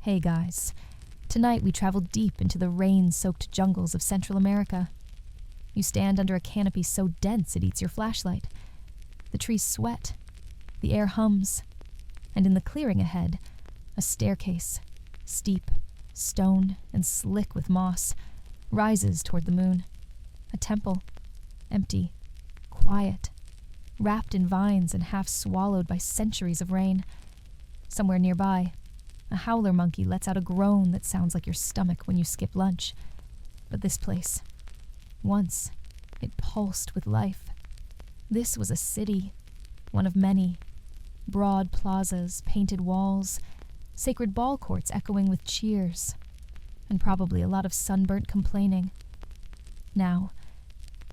Hey guys, tonight we travel deep into the rain-soaked jungles of Central America. You stand under a canopy so dense it eats your flashlight. The trees sweat, the air hums, and in the clearing ahead, a staircase, steep, stone, and slick with moss, rises toward the moon. A temple, empty, quiet, wrapped in vines and half swallowed by centuries of rain. Somewhere nearby, a howler monkey lets out a groan that sounds like your stomach when you skip lunch. But this place, once, it pulsed with life. This was a city, one of many. Broad plazas, painted walls, sacred ball courts echoing with cheers, and probably a lot of sunburnt complaining. Now,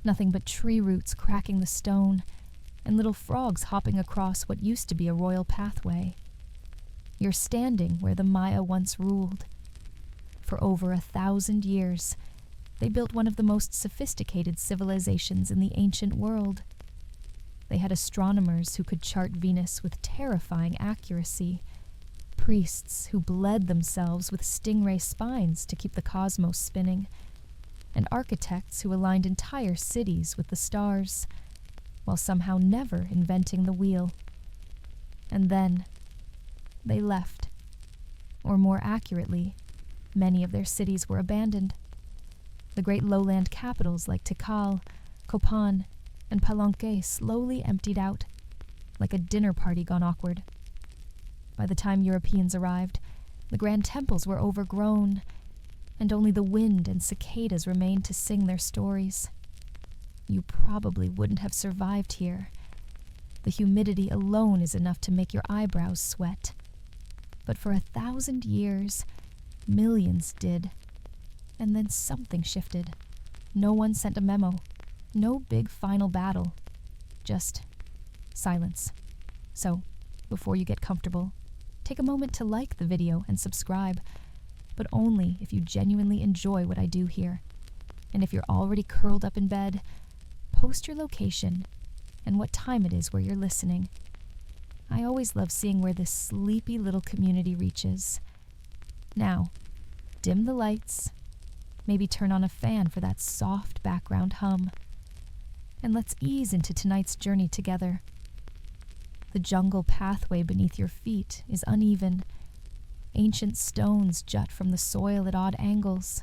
nothing but tree roots cracking the stone, and little frogs hopping across what used to be a royal pathway. You're standing where the Maya once ruled. For over 1,000 years, they built one of the most sophisticated civilizations in the ancient world. They had astronomers who could chart Venus with terrifying accuracy, priests who bled themselves with stingray spines to keep the cosmos spinning, and architects who aligned entire cities with the stars, while somehow never inventing the wheel. And then, they left. Or more accurately, many of their cities were abandoned. The great lowland capitals like Tikal, Copan, and Palenque slowly emptied out, like a dinner party gone awkward. By the time Europeans arrived, the grand temples were overgrown, and only the wind and cicadas remained to sing their stories. You probably wouldn't have survived here. The humidity alone is enough to make your eyebrows sweat. But for 1,000 years, millions did. And then something shifted. No one sent a memo. No big final battle. Just silence. So, before you get comfortable, take a moment to like the video and subscribe, but only if you genuinely enjoy what I do here. And if you're already curled up in bed, post your location and what time it is where you're listening. I always love seeing where this sleepy little community reaches. Now, dim the lights, maybe turn on a fan for that soft background hum, and let's ease into tonight's journey together. The jungle pathway beneath your feet is uneven. Ancient stones jut from the soil at odd angles,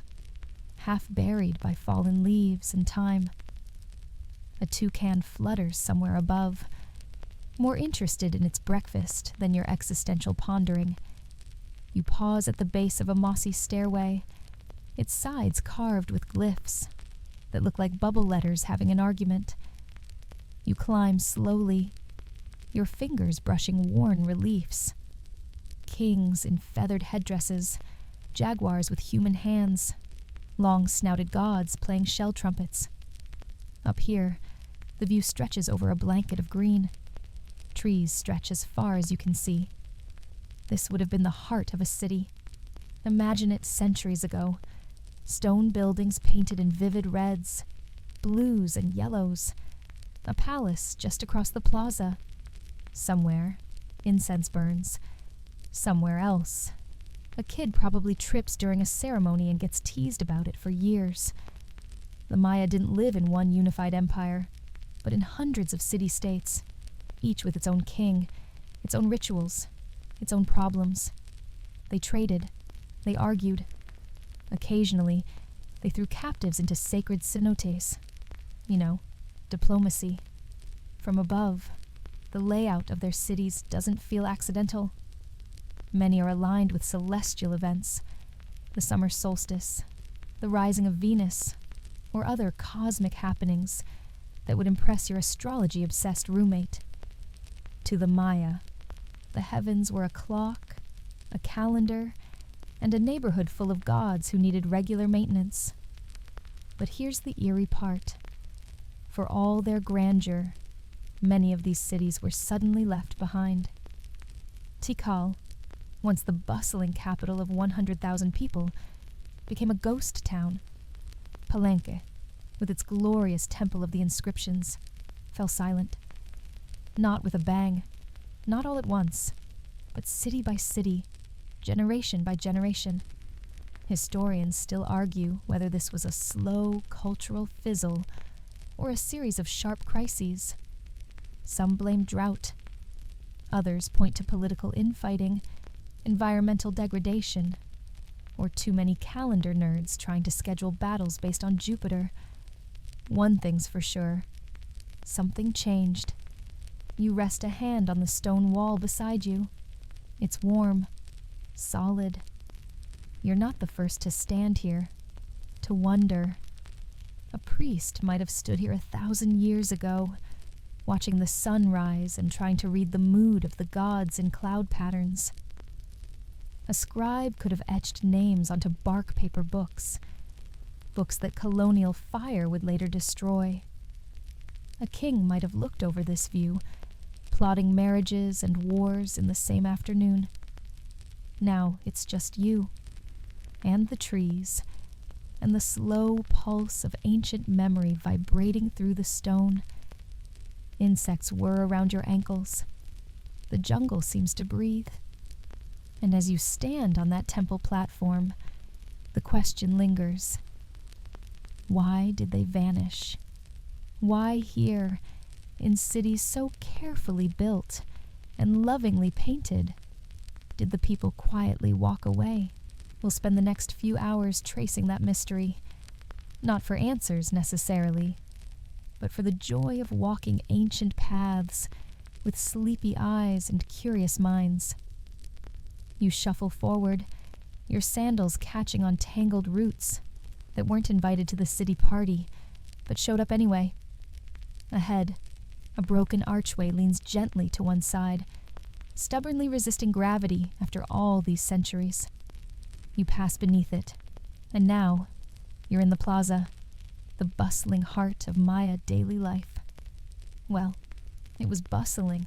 half buried by fallen leaves and time. A toucan flutters somewhere above, more interested in its breakfast than your existential pondering. You pause at the base of a mossy stairway, its sides carved with glyphs that look like bubble letters having an argument. You climb slowly, your fingers brushing worn reliefs. Kings in feathered headdresses, jaguars with human hands, long-snouted gods playing shell trumpets. Up here, the view stretches over a blanket of green. Trees stretch as far as you can see. This would have been the heart of a city. Imagine it centuries ago. Stone buildings painted in vivid reds, blues and yellows. A palace just across the plaza. Somewhere, incense burns. Somewhere else, a kid probably trips during a ceremony and gets teased about it for years. The Maya didn't live in one unified empire, but in hundreds of city-states, each with its own king, its own rituals, its own problems. They traded, they argued. Occasionally, they threw captives into sacred cenotes. You know, diplomacy. From above, the layout of their cities doesn't feel accidental. Many are aligned with celestial events, the summer solstice, the rising of Venus, or other cosmic happenings that would impress your astrology-obsessed roommate. To the Maya, the heavens were a clock, a calendar, and a neighborhood full of gods who needed regular maintenance. But here's the eerie part. For all their grandeur, many of these cities were suddenly left behind. Tikal, once the bustling capital of 100,000 people, became a ghost town. Palenque, with its glorious temple of the inscriptions, fell silent. Not with a bang, not all at once, but city by city, generation by generation. Historians still argue whether this was a slow cultural fizzle or a series of sharp crises. Some blame drought. Others point to political infighting, environmental degradation, or too many calendar nerds trying to schedule battles based on Jupiter. One thing's for sure. Something changed. You rest a hand on the stone wall beside you. It's warm, solid. You're not the first to stand here, to wonder. A priest might have stood here 1,000 years ago, watching the sun rise and trying to read the mood of the gods in cloud patterns. A scribe could have etched names onto bark paper books that colonial fire would later destroy. A king might have looked over this view, plotting marriages and wars in the same afternoon. Now it's just you, and the trees, and the slow pulse of ancient memory vibrating through the stone. Insects whir around your ankles. The jungle seems to breathe. And as you stand on that temple platform, the question lingers. Why did they vanish? Why here, in cities so carefully built and lovingly painted, did the people quietly walk away? We'll spend the next few hours tracing that mystery, not for answers necessarily, but for the joy of walking ancient paths with sleepy eyes and curious minds. You shuffle forward, your sandals catching on tangled roots that weren't invited to the city party, but showed up anyway. Ahead, a broken archway leans gently to one side, stubbornly resisting gravity after all these centuries. You pass beneath it, and now you're in the plaza, the bustling heart of Maya daily life. Well, it was bustling.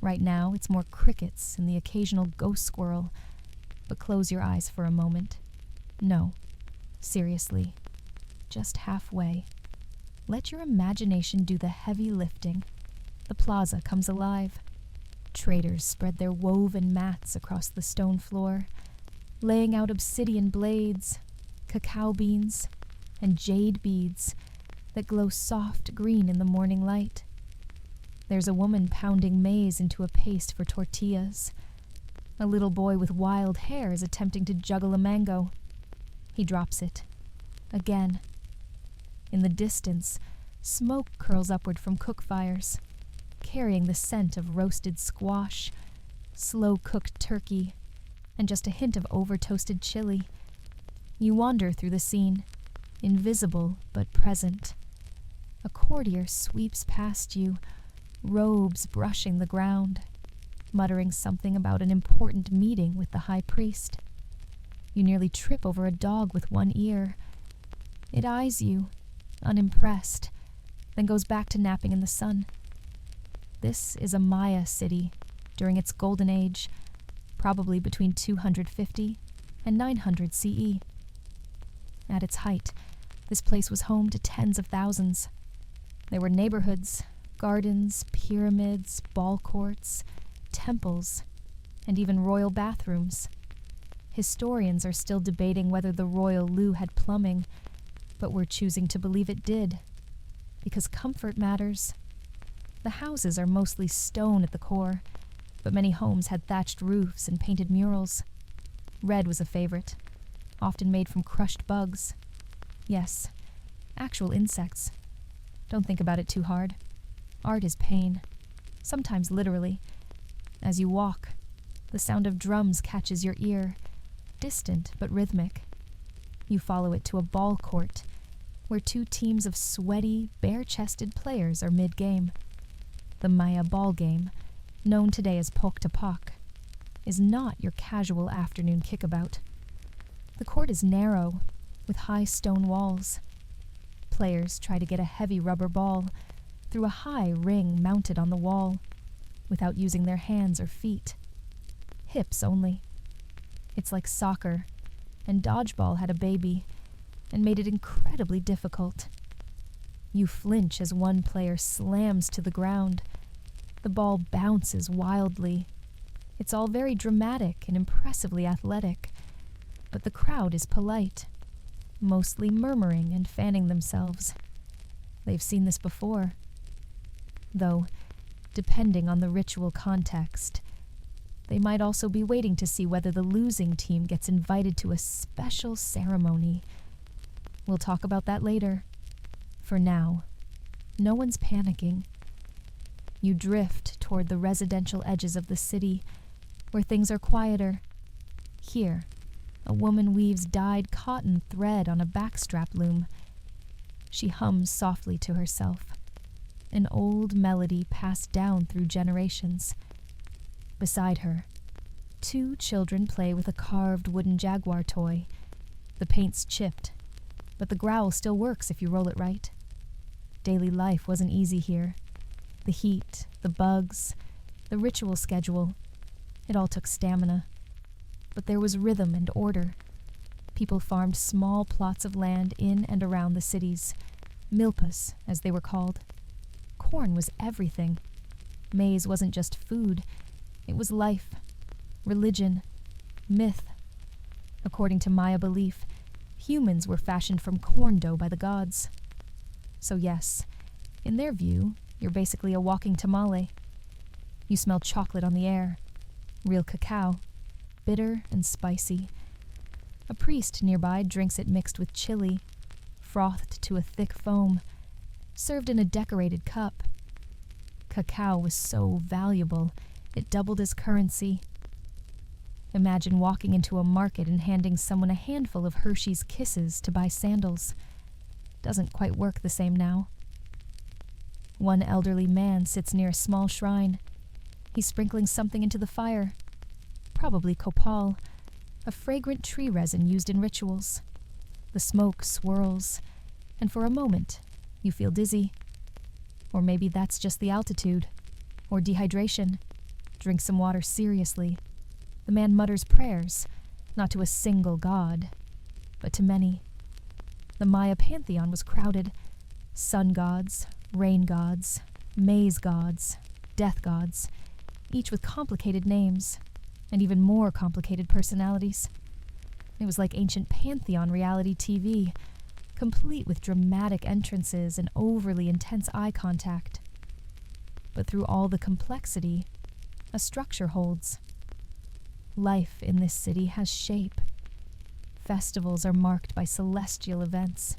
Right now, it's more crickets and the occasional ghost squirrel, but close your eyes for a moment. No, seriously, just halfway. Let your imagination do the heavy lifting. The plaza comes alive. Traders spread their woven mats across the stone floor, laying out obsidian blades, cacao beans, and jade beads that glow soft green in the morning light. There's a woman pounding maize into a paste for tortillas. A little boy with wild hair is attempting to juggle a mango. He drops it. Again. In the distance, smoke curls upward from cook fires, carrying the scent of roasted squash, slow-cooked turkey, and just a hint of over-toasted chili. You wander through the scene, invisible but present. A courtier sweeps past you, robes brushing the ground, muttering something about an important meeting with the high priest. You nearly trip over a dog with one ear. It eyes you, unimpressed, then goes back to napping in the sun. This is a Maya city during its golden age, probably between 250 and 900 CE. At its height, this place was home to tens of thousands. There were neighborhoods, gardens, pyramids, ball courts, temples, and even royal bathrooms. Historians are still debating whether the royal loo had plumbing, but we're choosing to believe it did, because comfort matters. The houses are mostly stone at the core, but many homes had thatched roofs and painted murals. Red was a favorite, often made from crushed bugs. Yes, actual insects. Don't think about it too hard. Art is pain, sometimes literally. As you walk, the sound of drums catches your ear, distant but rhythmic. You follow it to a ball court, where two teams of sweaty, bare-chested players are mid-game. The Maya ball game, known today as Pok to Pok, is not your casual afternoon kickabout. The court is narrow, with high stone walls. Players try to get a heavy rubber ball through a high ring mounted on the wall, without using their hands or feet. Hips only. It's like soccer, and dodgeball had a baby, and made it incredibly difficult. You flinch as one player slams to the ground. The ball bounces wildly. It's all very dramatic and impressively athletic, but the crowd is polite, mostly murmuring and fanning themselves. They've seen this before. Though, depending on the ritual context, they might also be waiting to see whether the losing team gets invited to a special ceremony. We'll talk about that later. For now, no one's panicking. You drift toward the residential edges of the city, where things are quieter. Here, a woman weaves dyed cotton thread on a backstrap loom. She hums softly to herself, an old melody passed down through generations. Beside her, 2 children play with a carved wooden jaguar toy. The paint's chipped, but the growl still works if you roll it right. Daily life wasn't easy here. The heat, the bugs, the ritual schedule, it all took stamina. But there was rhythm and order. People farmed small plots of land in and around the cities, milpas, as they were called. Corn was everything. Maize wasn't just food. It was life, religion, myth. According to Maya belief, humans were fashioned from corn dough by the gods. So yes, in their view, you're basically a walking tamale. You smell chocolate on the air, real cacao, bitter and spicy. A priest nearby drinks it mixed with chili, frothed to a thick foam, served in a decorated cup. Cacao was so valuable, it doubled as currency. Imagine walking into a market and handing someone a handful of Hershey's Kisses to buy sandals. Doesn't quite work the same now. One elderly man sits near a small shrine. He's sprinkling something into the fire. Probably copal, a fragrant tree resin used in rituals. The smoke swirls, and for a moment, you feel dizzy. Or maybe that's just the altitude, or dehydration. Drink some water seriously. The man mutters prayers, not to a single god, but to many. The Maya pantheon was crowded. Sun gods, rain gods, maize gods, death gods, each with complicated names, and even more complicated personalities. It was like ancient pantheon reality TV, complete with dramatic entrances and overly intense eye contact. But through all the complexity, a structure holds. Life in this city has shape. Festivals are marked by celestial events.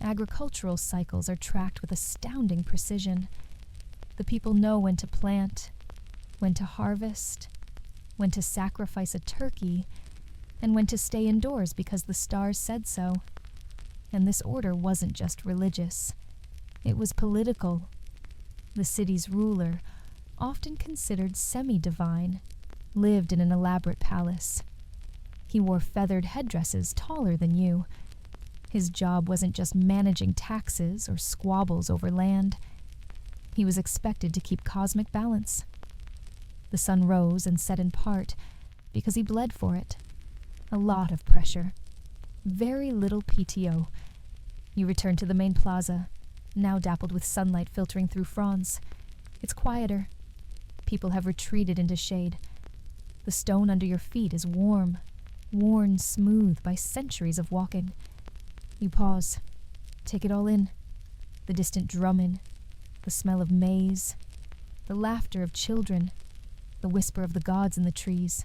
Agricultural cycles are tracked with astounding precision. The people know when to plant, when to harvest, when to sacrifice a turkey, and when to stay indoors because the stars said so. And this order wasn't just religious. It was political. The city's ruler, often considered semi-divine, lived in an elaborate palace. He wore feathered headdresses taller than you. His job wasn't just managing taxes or squabbles over land. He was expected to keep cosmic balance. The sun rose and set in part because he bled for it. A lot of pressure. Very little PTO. You return to the main plaza, now dappled with sunlight filtering through fronds. It's quieter. People have retreated into shade. The stone under your feet is warm, worn smooth by centuries of walking. You pause, take it all in. The distant drumming, the smell of maize, the laughter of children, the whisper of the gods in the trees.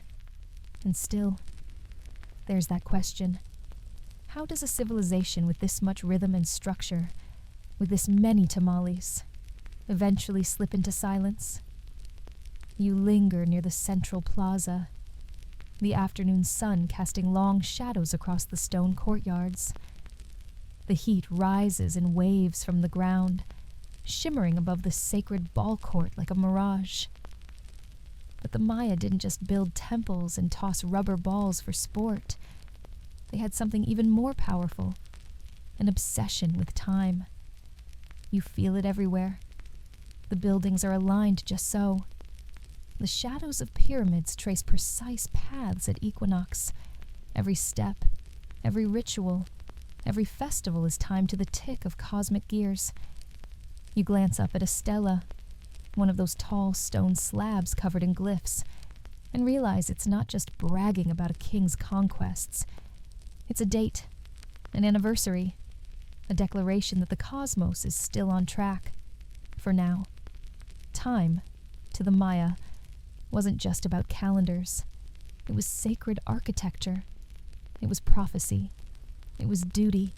And still, there's that question. How does a civilization with this much rhythm and structure, with this many tamales, eventually slip into silence? You linger near the central plaza, the afternoon sun casting long shadows across the stone courtyards. The heat rises in waves from the ground, shimmering above the sacred ball court like a mirage. But the Maya didn't just build temples and toss rubber balls for sport. They had something even more powerful, an obsession with time. You feel it everywhere. The buildings are aligned just so. The shadows of pyramids trace precise paths at equinox. Every step, every ritual, every festival is timed to the tick of cosmic gears. You glance up at a stela, one of those tall stone slabs covered in glyphs, and realize it's not just bragging about a king's conquests. It's a date, an anniversary, a declaration that the cosmos is still on track, for now. Time, to the Maya, wasn't just about calendars. It was sacred architecture. It was prophecy. It was duty.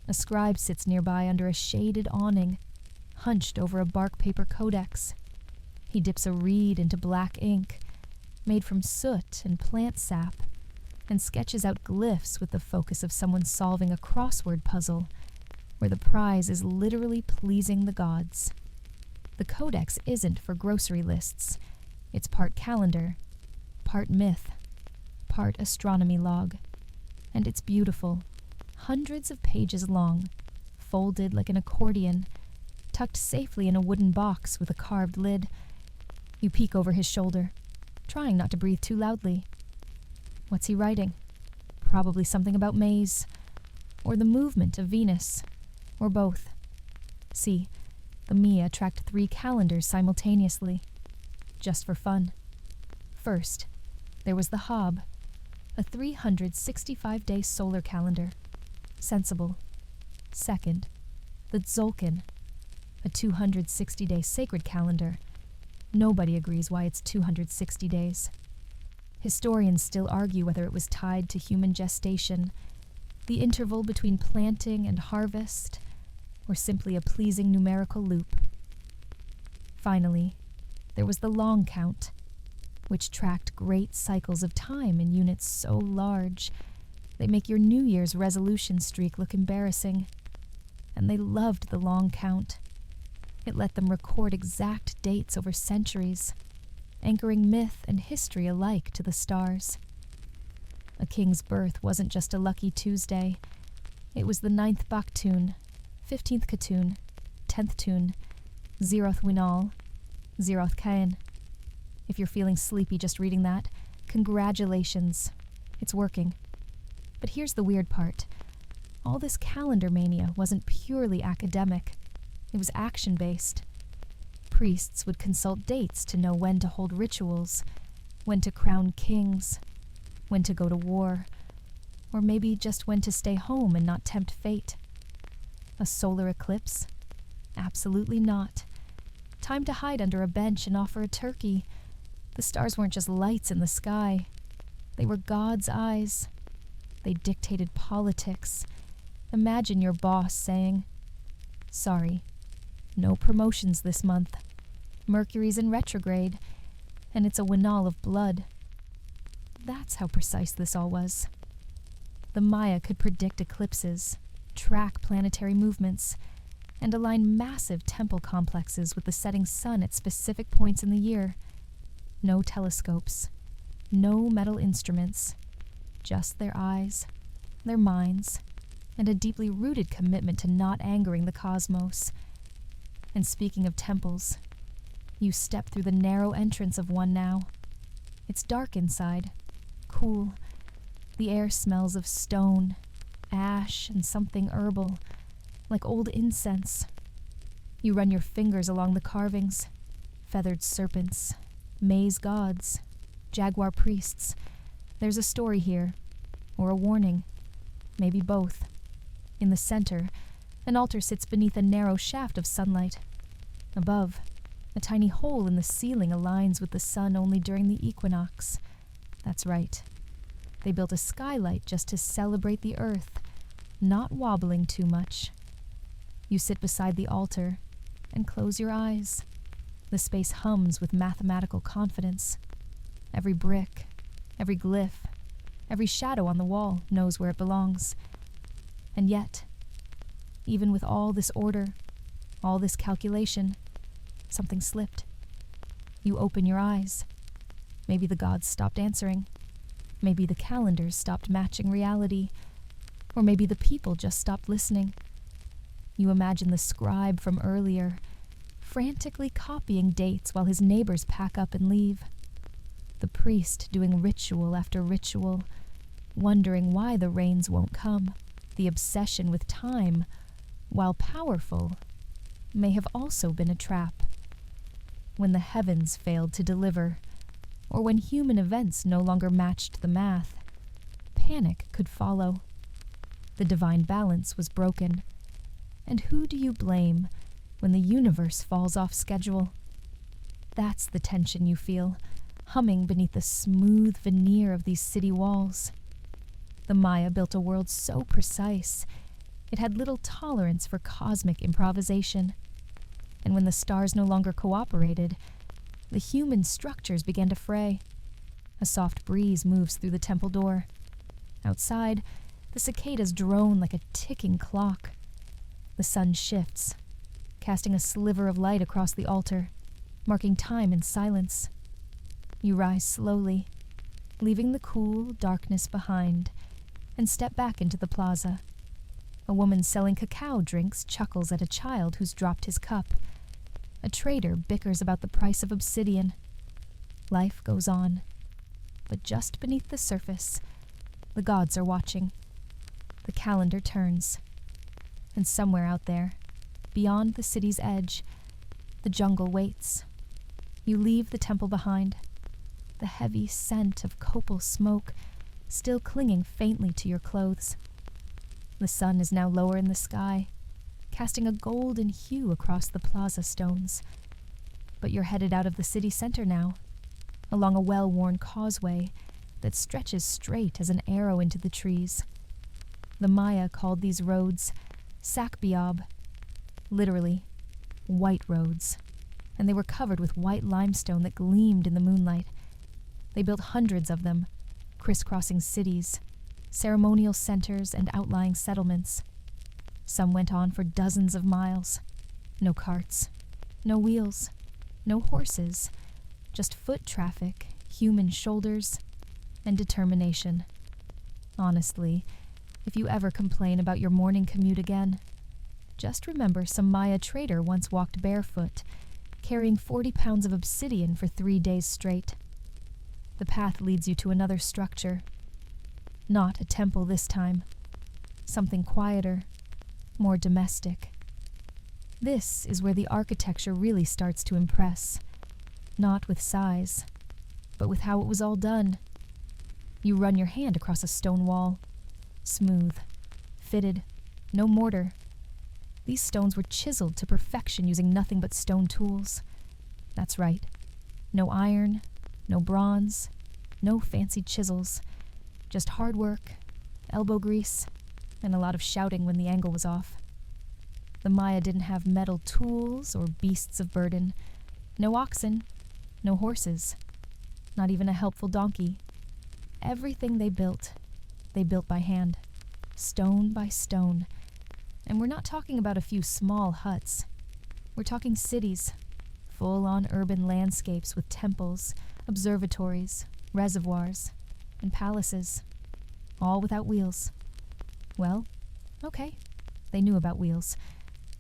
A scribe sits nearby under a shaded awning, hunched over a bark paper codex. He dips a reed into black ink, made from soot and plant sap, and sketches out glyphs with the focus of someone solving a crossword puzzle, where the prize is literally pleasing the gods. The codex isn't for grocery lists. It's part calendar, part myth, part astronomy log. And it's beautiful, hundreds of pages long, folded like an accordion, tucked safely in a wooden box with a carved lid. You peek over his shoulder, trying not to breathe too loudly. What's he writing? Probably something about maize, or the movement of Venus, or both. See, the Mia tracked 3 calendars simultaneously, just for fun. First, there was the Hob, a 365-day solar calendar. Sensible. Second, the Tzolk'in, a 260-day sacred calendar. Nobody agrees why it's 260 days. Historians still argue whether it was tied to human gestation, the interval between planting and harvest, or simply a pleasing numerical loop. Finally, there was the long count, which tracked great cycles of time in units so large they make your New Year's resolution streak look embarrassing. And they loved the long count. It let them record exact dates over centuries, anchoring myth and history alike to the stars. A king's birth wasn't just a lucky Tuesday. It was the 9th Baktun, 15th Katun, 10th Tun, Zeroth Winal, Zeroth Cain. If you're feeling sleepy just reading that, congratulations. It's working. But here's the weird part. All this calendar mania wasn't purely academic. It was action-based. Priests would consult dates to know when to hold rituals, when to crown kings, when to go to war, or maybe just when to stay home and not tempt fate. A solar eclipse? Absolutely not. Time to hide under a bench and offer a turkey. The stars weren't just lights in the sky. They were God's eyes. They dictated politics. Imagine your boss saying, "Sorry, no promotions this month. Mercury's in retrograde, and it's a winal of blood." That's how precise this all was. The Maya could predict eclipses, track planetary movements, and align massive temple complexes with the setting sun at specific points in the year. No telescopes, no metal instruments, just their eyes, their minds, and a deeply rooted commitment to not angering the cosmos. And speaking of temples, you step through the narrow entrance of one now. It's dark inside, cool. The air smells of stone, ash, and something herbal, like old incense. You run your fingers along the carvings. Feathered serpents, maize gods, jaguar priests. There's a story here, or a warning, maybe both. In the center, an altar sits beneath a narrow shaft of sunlight. Above, a tiny hole in the ceiling aligns with the sun only during the equinox. That's right. They built a skylight just to celebrate the earth, not wobbling too much. You sit beside the altar and close your eyes. The space hums with mathematical confidence. Every brick, every glyph, every shadow on the wall knows where it belongs. And yet, even with all this order, all this calculation, something slipped. You open your eyes. Maybe the gods stopped answering. Maybe the calendars stopped matching reality. Or maybe the people just stopped listening. You imagine the scribe from earlier, frantically copying dates while his neighbors pack up and leave. The priest doing ritual after ritual, wondering why the rains won't come. The obsession with time, while powerful, may have also been a trap. When the heavens failed to deliver, or when human events no longer matched the math, panic could follow. The divine balance was broken. And who do you blame when the universe falls off schedule? That's the tension you feel, humming beneath the smooth veneer of these city walls. The Maya built a world so precise, it had little tolerance for cosmic improvisation. And when the stars no longer cooperated, the human structures began to fray. A soft breeze moves through the temple door. Outside, the cicadas drone like a ticking clock. The sun shifts, casting a sliver of light across the altar, marking time in silence. You rise slowly, leaving the cool darkness behind, and step back into the plaza. A woman selling cacao drinks chuckles at a child who's dropped his cup. A trader bickers about the price of obsidian. Life goes on. But just beneath the surface, the gods are watching. The calendar turns. And somewhere out there, beyond the city's edge, the jungle waits. You leave the temple behind, the heavy scent of copal smoke still clinging faintly to your clothes. The sun is now lower in the sky, casting a golden hue across the plaza stones. But you're headed out of the city center now, along a well-worn causeway that stretches straight as an arrow into the trees. The Maya called these roads Sakbiob, literally, white roads, and they were covered with white limestone that gleamed in the moonlight. They built hundreds of them, crisscrossing cities, ceremonial centers, and outlying settlements. Some went on for dozens of miles. No carts, no wheels, no horses, just foot traffic, human shoulders, and determination. Honestly, if you ever complain about your morning commute again, just remember some Maya trader once walked barefoot, carrying 40 pounds of obsidian for 3 days straight. The path leads you to another structure. Not a temple this time. Something quieter, more domestic. This is where the architecture really starts to impress. Not with size, but with how it was all done. You run your hand across a stone wall. Smooth, fitted, no mortar. These stones were chiseled to perfection using nothing but stone tools. That's right. No iron, no bronze, no fancy chisels. Just hard work, elbow grease, and a lot of shouting when the angle was off. The Maya didn't have metal tools or beasts of burden. No oxen, no horses, not even a helpful donkey. Everything they built by hand, stone by stone. And we're not talking about a few small huts. We're talking cities, full-on urban landscapes with temples, observatories, reservoirs, and palaces, all without wheels. Well, okay, they knew about wheels.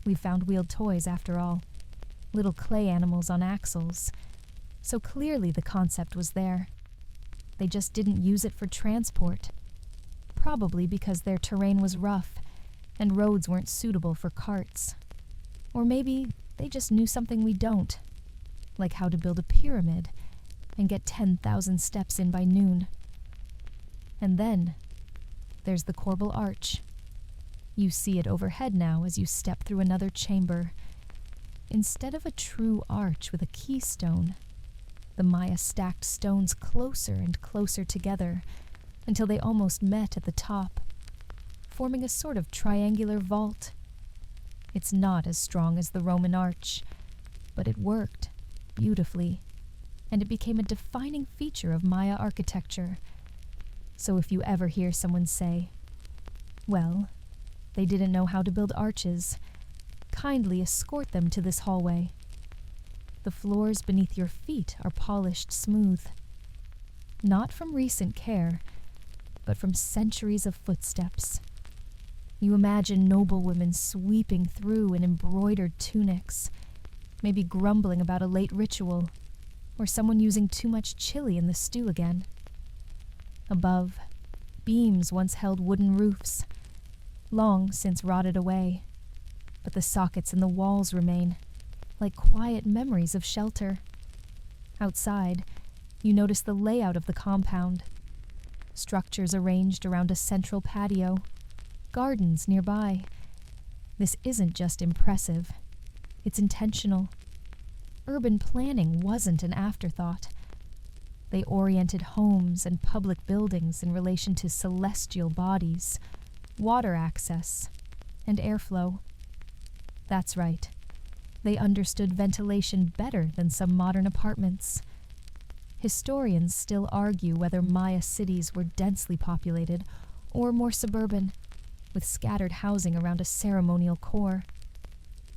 We found wheeled toys after all. Little clay animals on axles. So clearly the concept was there. They just didn't use it for transport. Probably because their terrain was rough and roads weren't suitable for carts. Or maybe they just knew something we don't, like how to build a pyramid and get 10,000 steps in by noon. And then there's the corbel arch. You see it overhead now as you step through another chamber. Instead of a true arch with a keystone, the Maya stacked stones closer and closer together until they almost met at the top, forming a sort of triangular vault. It's not as strong as the Roman arch, but it worked beautifully, and it became a defining feature of Maya architecture. So if you ever hear someone say, well, they didn't know how to build arches, kindly escort them to this hallway. The floors beneath your feet are polished smooth, not from recent care, but from centuries of footsteps. You imagine noblewomen sweeping through in embroidered tunics, maybe grumbling about a late ritual, or someone using too much chili in the stew again. Above, beams once held wooden roofs, long since rotted away, but the sockets in the walls remain, like quiet memories of shelter. Outside, You notice the layout of the compound. Structures arranged around a central patio, gardens nearby. This isn't just impressive, it's intentional. Urban planning wasn't an afterthought. They oriented homes and public buildings in relation to celestial bodies, water access, and airflow. That's right. They understood ventilation better than some modern apartments. Historians still argue whether Maya cities were densely populated or more suburban, with scattered housing around a ceremonial core.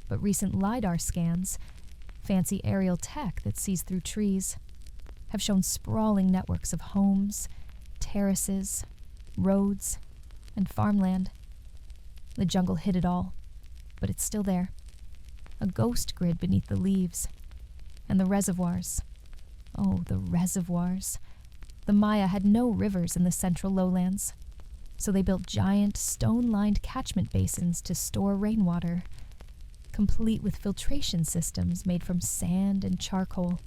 But recent LiDAR scans, fancy aerial tech that sees through trees, have shown sprawling networks of homes, terraces, roads, and farmland. The jungle hid it all, but it's still there. A ghost grid beneath the leaves. And the reservoirs. Oh, the reservoirs. The Maya had no rivers in the central lowlands, so they built giant, stone-lined catchment basins to store rainwater, complete with filtration systems made from sand and charcoal.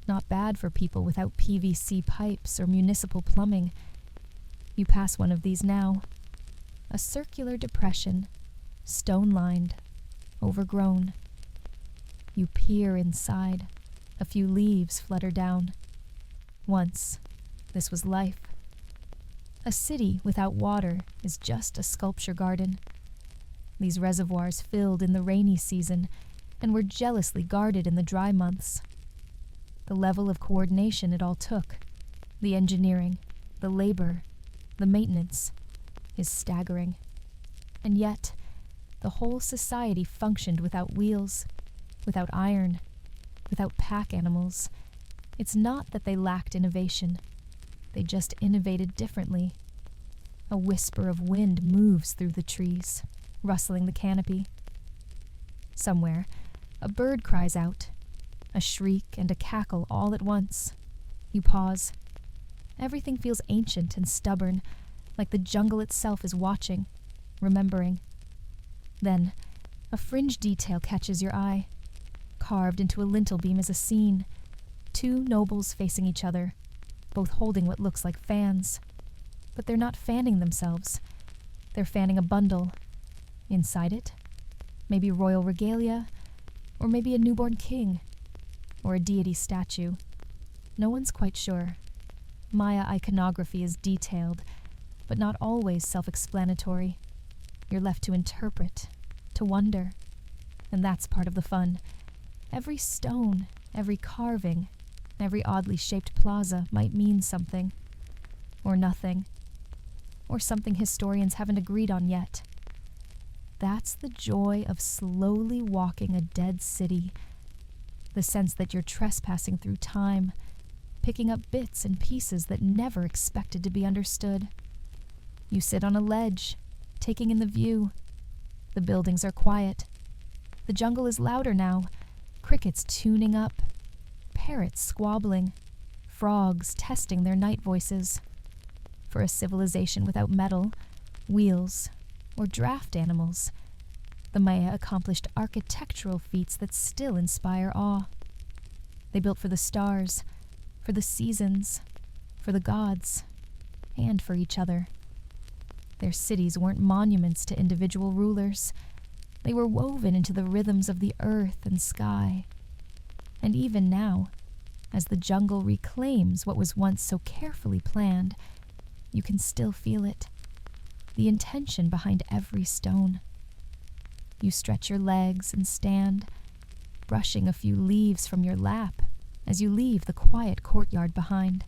Not bad for people without PVC pipes or municipal plumbing. You pass one of these now. A circular depression, stone-lined, overgrown. You peer inside. A few leaves flutter down. Once, this was life. A city without water is just a sculpture garden. These reservoirs filled in the rainy season and were jealously guarded in the dry months. The level of coordination it all took, the engineering, the labor, the maintenance, is staggering. And yet, the whole society functioned without wheels, without iron, without pack animals. It's not that they lacked innovation. They just innovated differently. A whisper of wind moves through the trees, rustling the canopy. Somewhere, a bird cries out, a shriek and a cackle all at once. You pause. Everything feels ancient and stubborn, like the jungle itself is watching, remembering. Then, a fringe detail catches your eye. Carved into a lintel beam is a scene. Two nobles facing each other, both holding what looks like fans. But they're not fanning themselves. They're fanning a bundle. Inside it, maybe royal regalia, or maybe a newborn king, or a deity statue. No one's quite sure. Maya iconography is detailed, but not always self-explanatory. You're left to interpret, to wonder, and that's part of the fun. Every stone, every carving, every oddly shaped plaza might mean something, or nothing, or something historians haven't agreed on yet. That's the joy of slowly walking a dead city, the sense that you're trespassing through time, picking up bits and pieces that never expected to be understood. You sit on a ledge, taking in the view. The buildings are quiet. The jungle is louder now, crickets tuning up, parrots squabbling, frogs testing their night voices. For a civilization without metal, wheels, or draft animals, the Maya accomplished architectural feats that still inspire awe. They built for the stars, for the seasons, for the gods, and for each other. Their cities weren't monuments to individual rulers. They were woven into the rhythms of the earth and sky. And even now, as the jungle reclaims what was once so carefully planned, you can still feel it, the intention behind every stone. You stretch your legs and stand, brushing a few leaves from your lap as you leave the quiet courtyard behind.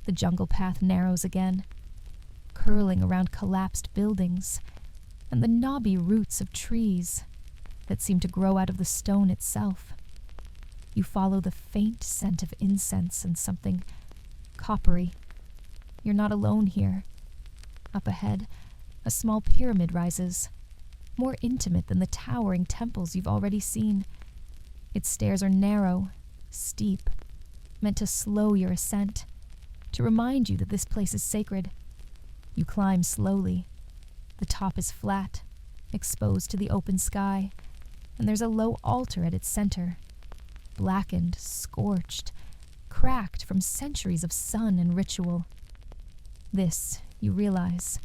The jungle path narrows again, curling around collapsed buildings and the knobby roots of trees that seem to grow out of the stone itself. You follow the faint scent of incense and something coppery. You're not alone here. Up ahead, a small pyramid rises, more intimate than the towering temples you've already seen. Its stairs are narrow, steep, meant to slow your ascent, to remind you that this place is sacred. You climb slowly. The top is flat, exposed to the open sky, and there's a low altar at its center, blackened, scorched, cracked from centuries of sun and ritual. This, you realize,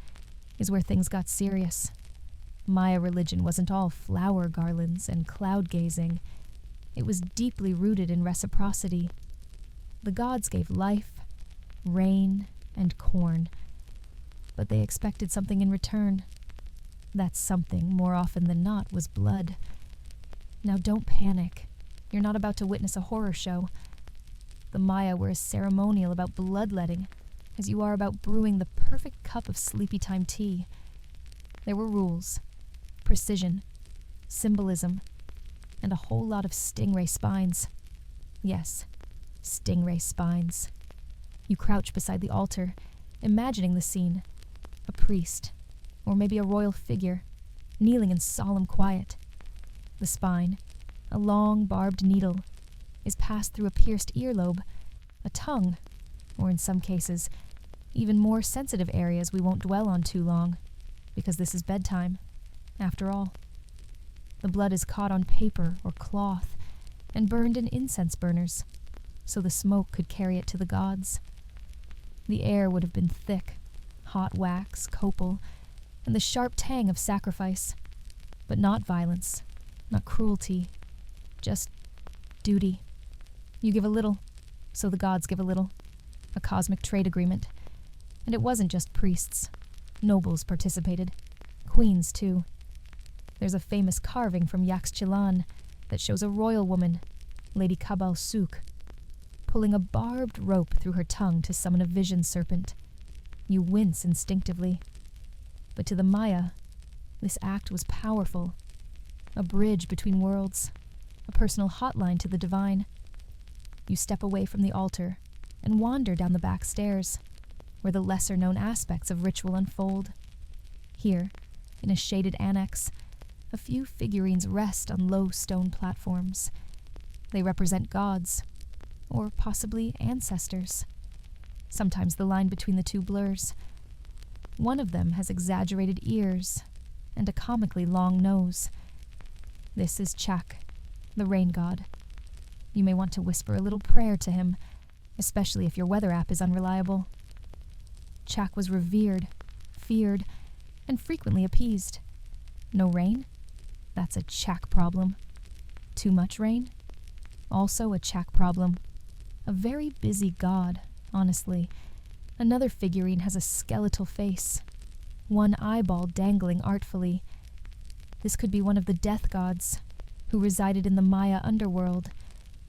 is where things got serious. Maya religion wasn't all flower garlands and cloud gazing. It was deeply rooted in reciprocity. The gods gave life, rain, and corn, but they expected something in return. That something, more often than not, was blood. Now don't panic. You're not about to witness a horror show. The Maya were as ceremonial about bloodletting as you are about brewing the perfect cup of sleepy time tea. There were rules, precision, symbolism, and a whole lot of stingray spines. Yes, stingray spines. You crouch beside the altar, imagining the scene. A priest, or maybe a royal figure, kneeling in solemn quiet. The spine, a long barbed needle, is passed through a pierced earlobe, a tongue, or in some cases, even more sensitive areas we won't dwell on too long, because this is bedtime, after all. The blood is caught on paper or cloth and burned in incense burners, so the smoke could carry it to the gods. The air would have been thick, hot wax, copal, and the sharp tang of sacrifice, but not violence, not cruelty, just duty. You give a little, so the gods give a little. A cosmic trade agreement. And it wasn't just priests. Nobles participated. Queens, too. There's a famous carving from Yaxchilan that shows a royal woman, Lady Kabal Suk, pulling a barbed rope through her tongue to summon a vision serpent. You wince instinctively. But to the Maya, this act was powerful. A bridge between worlds. A personal hotline to the divine. You step away from the altar and wander down the back stairs, where the lesser-known aspects of ritual unfold. Here, in a shaded annex, a few figurines rest on low stone platforms. They represent gods, or possibly ancestors. Sometimes the line between the two blurs. One of them has exaggerated ears and a comically long nose. This is Chak, the rain god. You may want to whisper a little prayer to him, especially if your weather app is unreliable. Chak was revered, feared, and frequently appeased. No rain? That's a Chak problem. Too much rain? Also a Chak problem. A very busy god, honestly. Another figurine has a skeletal face, one eyeball dangling artfully. This could be one of the death gods, who resided in the Maya underworld,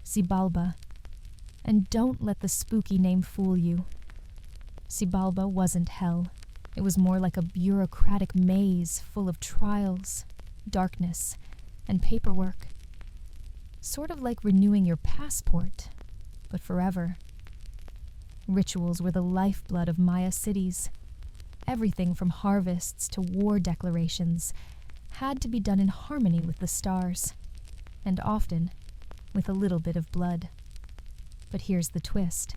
Xibalba. And don't let the spooky name fool you. Xibalba wasn't hell. It was more like a bureaucratic maze full of trials, darkness, and paperwork. Sort of like renewing your passport, but forever. Rituals were the lifeblood of Maya cities. Everything from harvests to war declarations had to be done in harmony with the stars, and often with a little bit of blood. But here's the twist.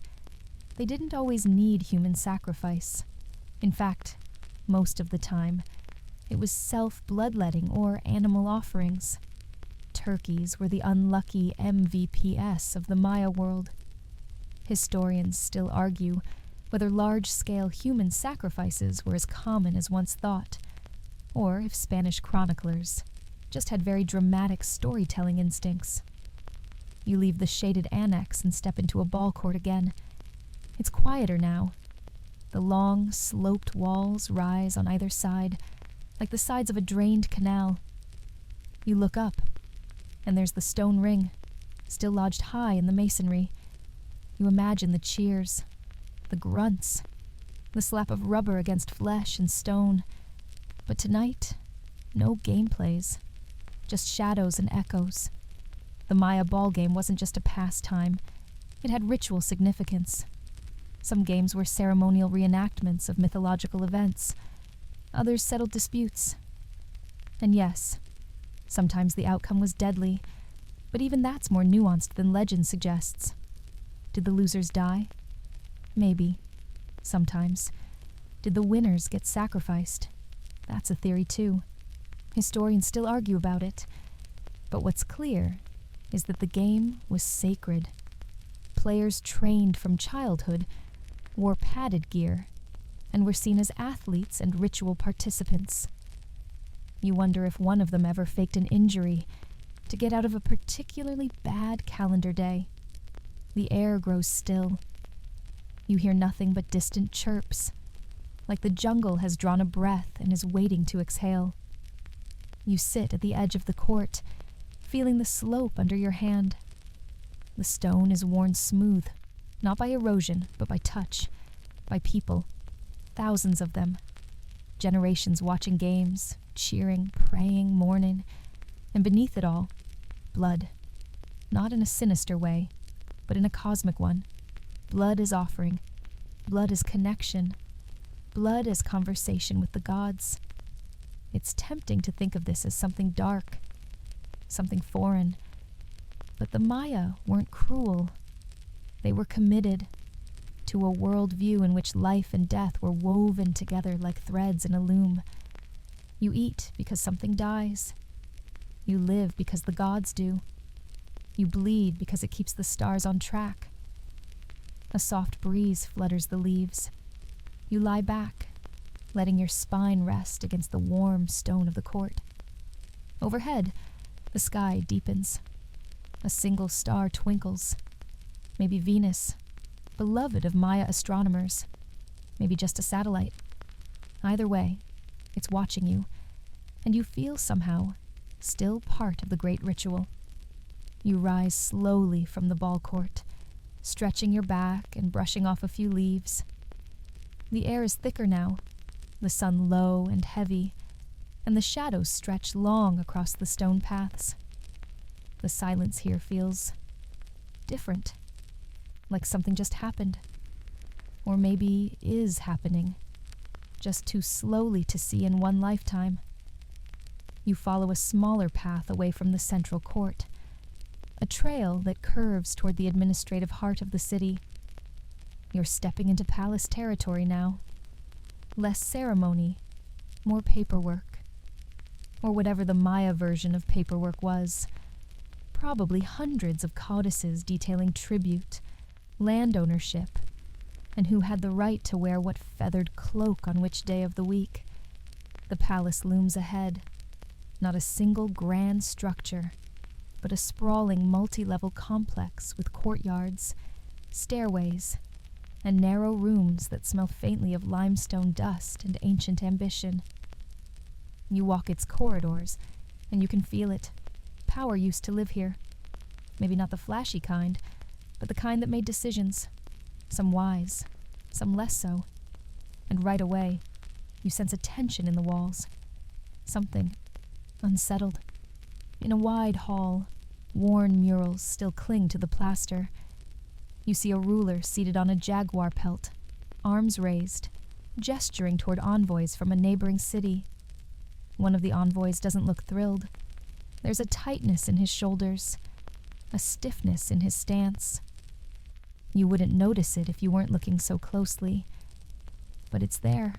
They didn't always need human sacrifice. In fact, most of the time, it was self-bloodletting or animal offerings. Turkeys were the unlucky MVPs of the Maya world. Historians still argue whether large-scale human sacrifices were as common as once thought, or if Spanish chroniclers just had very dramatic storytelling instincts. You leave the shaded annex and step into a ball court again. It's quieter now. The long, sloped walls rise on either side, like the sides of a drained canal. You look up, and there's the stone ring, still lodged high in the masonry. You imagine the cheers, the grunts, the slap of rubber against flesh and stone. But tonight, no gameplays, just shadows and echoes. The Maya ball game wasn't just a pastime. It had ritual significance. Some games were ceremonial reenactments of mythological events. Others settled disputes. And yes, sometimes the outcome was deadly, but even that's more nuanced than legend suggests. Did the losers die? Maybe. Sometimes. Did the winners get sacrificed? That's a theory too. Historians still argue about it. But what's clear is that the game was sacred. players trained from childhood wore padded gear and were seen as athletes and ritual participants. You wonder if one of them ever faked an injury to get out of a particularly bad calendar day. The air grows still. You hear nothing but distant chirps, like the jungle has drawn a breath and is waiting to exhale. You sit at the edge of the court, feeling the slope under your hand. The stone is worn smooth, not by erosion, but by touch, by people, thousands of them, generations watching games, cheering, praying, mourning, and beneath it all, blood, not in a sinister way, but in a cosmic one. Blood is offering, blood is connection, blood is conversation with the gods. It's tempting to think of this as something dark, something foreign, but the Maya weren't cruel. They were committed to a worldview in which life and death were woven together like threads in a loom. You eat because something dies. You live because the gods do. You bleed because it keeps the stars on track. A soft breeze flutters the leaves. You lie back, letting your spine rest against the warm stone of the court. Overhead, the sky deepens. A single star twinkles. Maybe Venus, beloved of Maya astronomers. Maybe just a satellite. Either way, it's watching you, and you feel somehow still part of the great ritual. You rise slowly from the ball court, stretching your back and brushing off a few leaves. The air is thicker now, the sun low and heavy, and the shadows stretch long across the stone paths. The silence here feels different, like something just happened, or maybe is happening, just too slowly to see in one lifetime. You follow a smaller path away from the central court, a trail that curves toward the administrative heart of the city. You're stepping into palace territory now. Less ceremony, more paperwork. Or whatever the Maya version of paperwork was. Probably hundreds of codices detailing tribute, land ownership, and who had the right to wear what feathered cloak on which day of the week. The palace looms ahead. Not a single grand structure, but a sprawling multi-level complex with courtyards, stairways, and narrow rooms that smell faintly of limestone dust and ancient ambition. You walk its corridors, and you can feel it. Power used to live here. Maybe not the flashy kind, but the kind that made decisions. Some wise, some less so. And right away, you sense a tension in the walls. Something unsettled. In a wide hall, worn murals still cling to the plaster. You see a ruler seated on a jaguar pelt, arms raised, gesturing toward envoys from a neighboring city. One of the envoys doesn't look thrilled. There's a tightness in his shoulders, a stiffness in his stance. You wouldn't notice it if you weren't looking so closely, but it's there.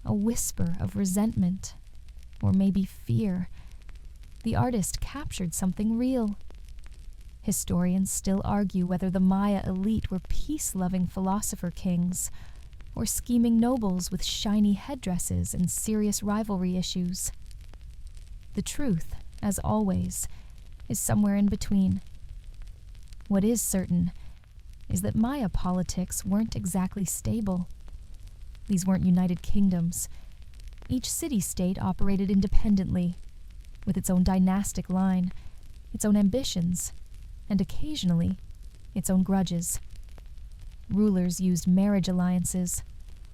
A whisper of resentment, or maybe fear. The artist captured something real. Historians still argue whether the Maya elite were peace-loving philosopher kings, or scheming nobles with shiny headdresses and serious rivalry issues. The truth, as always, is somewhere in between. What is certain is that Maya politics weren't exactly stable. These weren't united kingdoms. Each city-state operated independently, with its own dynastic line, its own ambitions, and occasionally, its own grudges. Rulers used marriage alliances,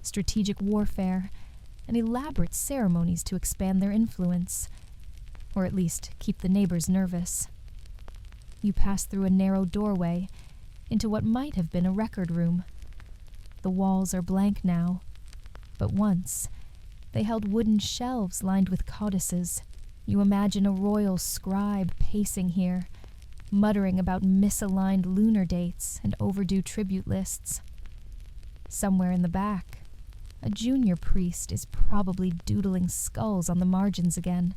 strategic warfare, and elaborate ceremonies to expand their influence, or at least keep the neighbors nervous. You pass through a narrow doorway into what might have been a record room. The walls are blank now, but once, they held wooden shelves lined with codices. You imagine a royal scribe pacing here, muttering about misaligned lunar dates and overdue tribute lists. Somewhere in the back, a junior priest is probably doodling skulls on the margins again.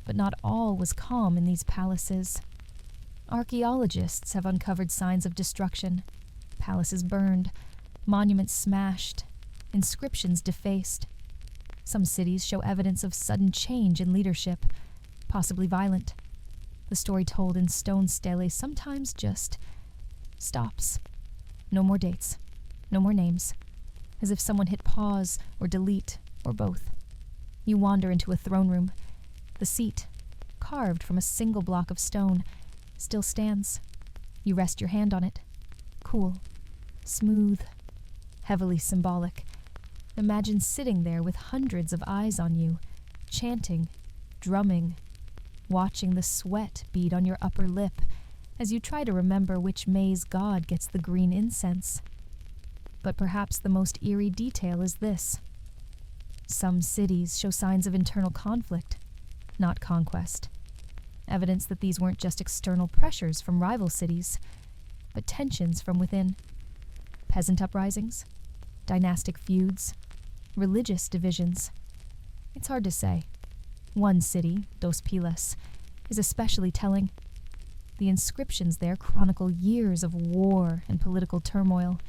But not all was calm in these palaces. Archaeologists have uncovered signs of destruction, palaces burned, monuments smashed, inscriptions defaced. Some cities show evidence of sudden change in leadership, possibly violent. The story told in stone steles sometimes just stops. No more dates, no more names, as if someone hit pause or delete or both. You wander into a throne room. The seat, carved from a single block of stone, still stands. You rest your hand on it. Cool, smooth, heavily symbolic. Imagine sitting there with hundreds of eyes on you, chanting, drumming, watching the sweat bead on your upper lip as you try to remember which May's god gets the green incense. But perhaps the most eerie detail is this. Some cities show signs of internal conflict, not conquest. Evidence that these weren't just external pressures from rival cities, but tensions from within. Peasant uprisings, dynastic feuds, religious divisions. It's hard to say. One city, Dos Pilas, is especially telling. The inscriptions there chronicle years of war and political turmoil,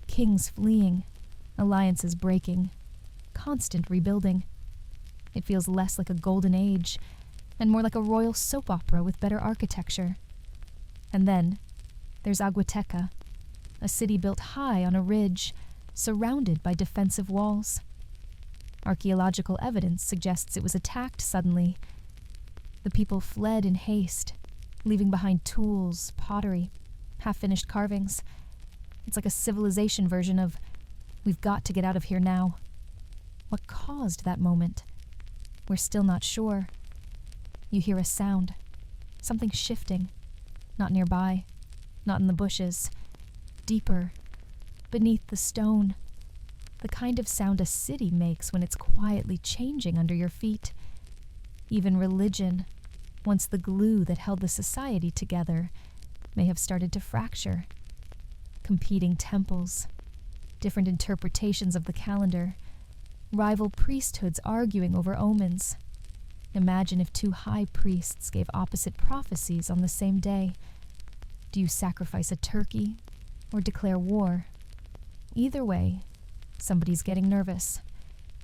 kings fleeing, alliances breaking, constant rebuilding. It feels less like a golden age and more like a royal soap opera with better architecture. And then there's Aguateca, a city built high on a ridge, surrounded by defensive walls. Archaeological evidence suggests it was attacked suddenly. The people fled in haste, leaving behind tools, pottery, half-finished carvings. It's like a civilization version of, "We've got to get out of here now." What caused that moment? We're still not sure. You hear a sound, something shifting, not nearby, not in the bushes, deeper, beneath the stone, the kind of sound a city makes when it's quietly changing under your feet. Even religion, once the glue that held the society together, may have started to fracture. Competing temples, different interpretations of the calendar, rival priesthoods arguing over omens. Imagine if two high priests gave opposite prophecies on the same day. Do you sacrifice a turkey or declare war? Either way, somebody's getting nervous.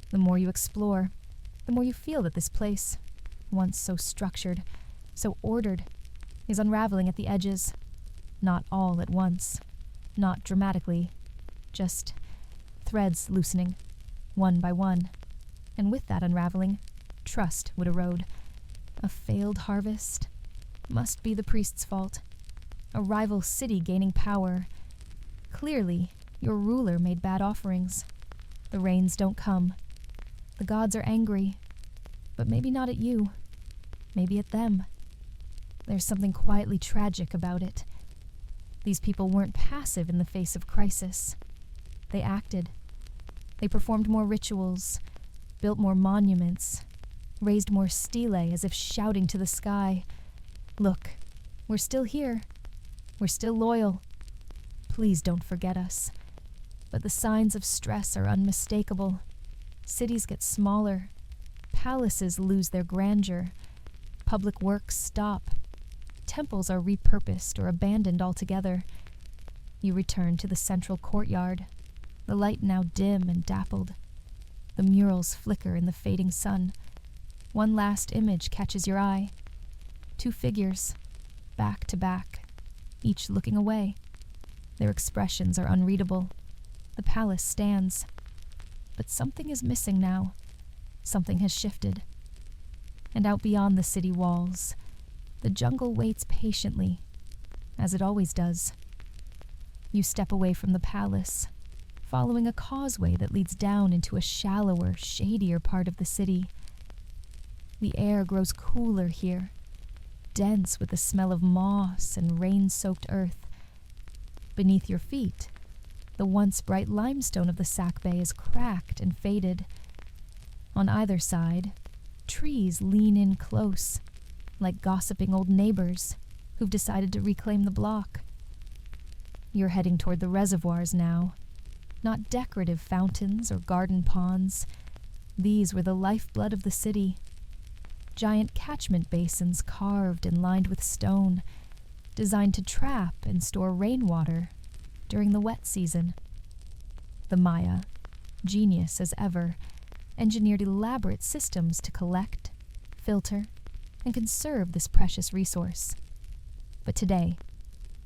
The more you explore, the more you feel that this place, once so structured, so ordered, is unraveling at the edges. Not all at once, not dramatically, just threads loosening, one by one. And with that unraveling, trust would erode. A failed harvest must be the priest's fault. A rival city gaining power. Clearly, your ruler made bad offerings. The rains don't come. The gods are angry, but maybe not at you. Maybe at them. There's something quietly tragic about it. These people weren't passive in the face of crisis. They acted. They performed more rituals, built more monuments, raised more stelae as if shouting to the sky, "Look, we're still here. We're still loyal. Please don't forget us." But the signs of stress are unmistakable. Cities get smaller. Palaces lose their grandeur. Public works stop. Temples are repurposed or abandoned altogether. You return to the central courtyard, the light now dim and dappled. The murals flicker in the fading sun. One last image catches your eye. Two figures, back to back, each looking away. Their expressions are unreadable. The palace stands. But something is missing now. Something has shifted. And out beyond the city walls, the jungle waits patiently, as it always does. You step away from the palace, following a causeway that leads down into a shallower, shadier part of the city. The air grows cooler here, dense with the smell of moss and rain-soaked earth. Beneath your feet, the once bright limestone of the Sac Bay is cracked and faded. On either side, trees lean in close, like gossiping old neighbors who've decided to reclaim the block. You're heading toward the reservoirs now, not decorative fountains or garden ponds. These were the lifeblood of the city. Giant catchment basins carved and lined with stone, designed to trap and store rainwater during the wet season. The Maya, genius as ever, engineered elaborate systems to collect, filter, and conserve this precious resource. But today,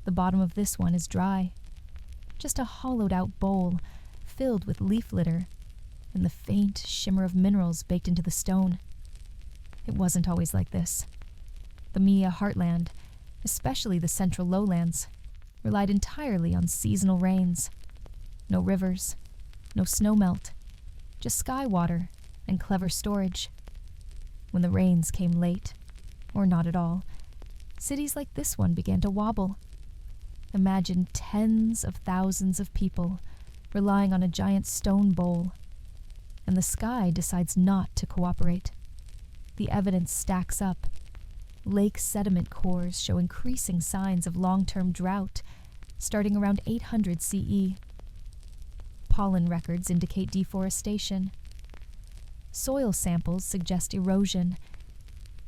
the bottom of this one is dry, just a hollowed-out bowl filled with leaf litter and the faint shimmer of minerals baked into the stone. It wasn't always like this. The Maya heartland, especially the central lowlands, relied entirely on seasonal rains. No rivers, no snowmelt, just sky water and clever storage. When the rains came late, or not at all, cities like this one began to wobble. Imagine tens of thousands of people relying on a giant stone bowl, and the sky decides not to cooperate. The evidence stacks up. Lake sediment cores show increasing signs of long-term drought, starting around 800 CE. Pollen records indicate deforestation. Soil samples suggest erosion.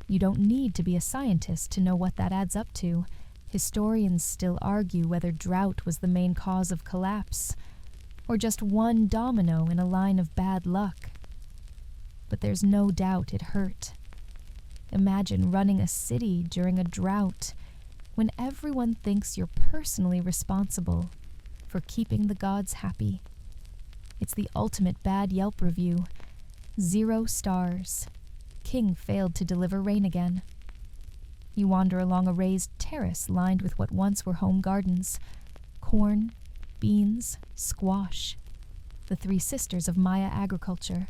You don't need to be a scientist to know what that adds up to. Historians still argue whether drought was the main cause of collapse, or just one domino in a line of bad luck. But there's no doubt it hurt. Imagine running a city during a drought when everyone thinks you're personally responsible for keeping the gods happy. It's the ultimate bad Yelp review. 0 stars. King failed to deliver rain again. You wander along a raised terrace lined with what once were home gardens. Corn, beans, squash. The 3 sisters of Maya agriculture,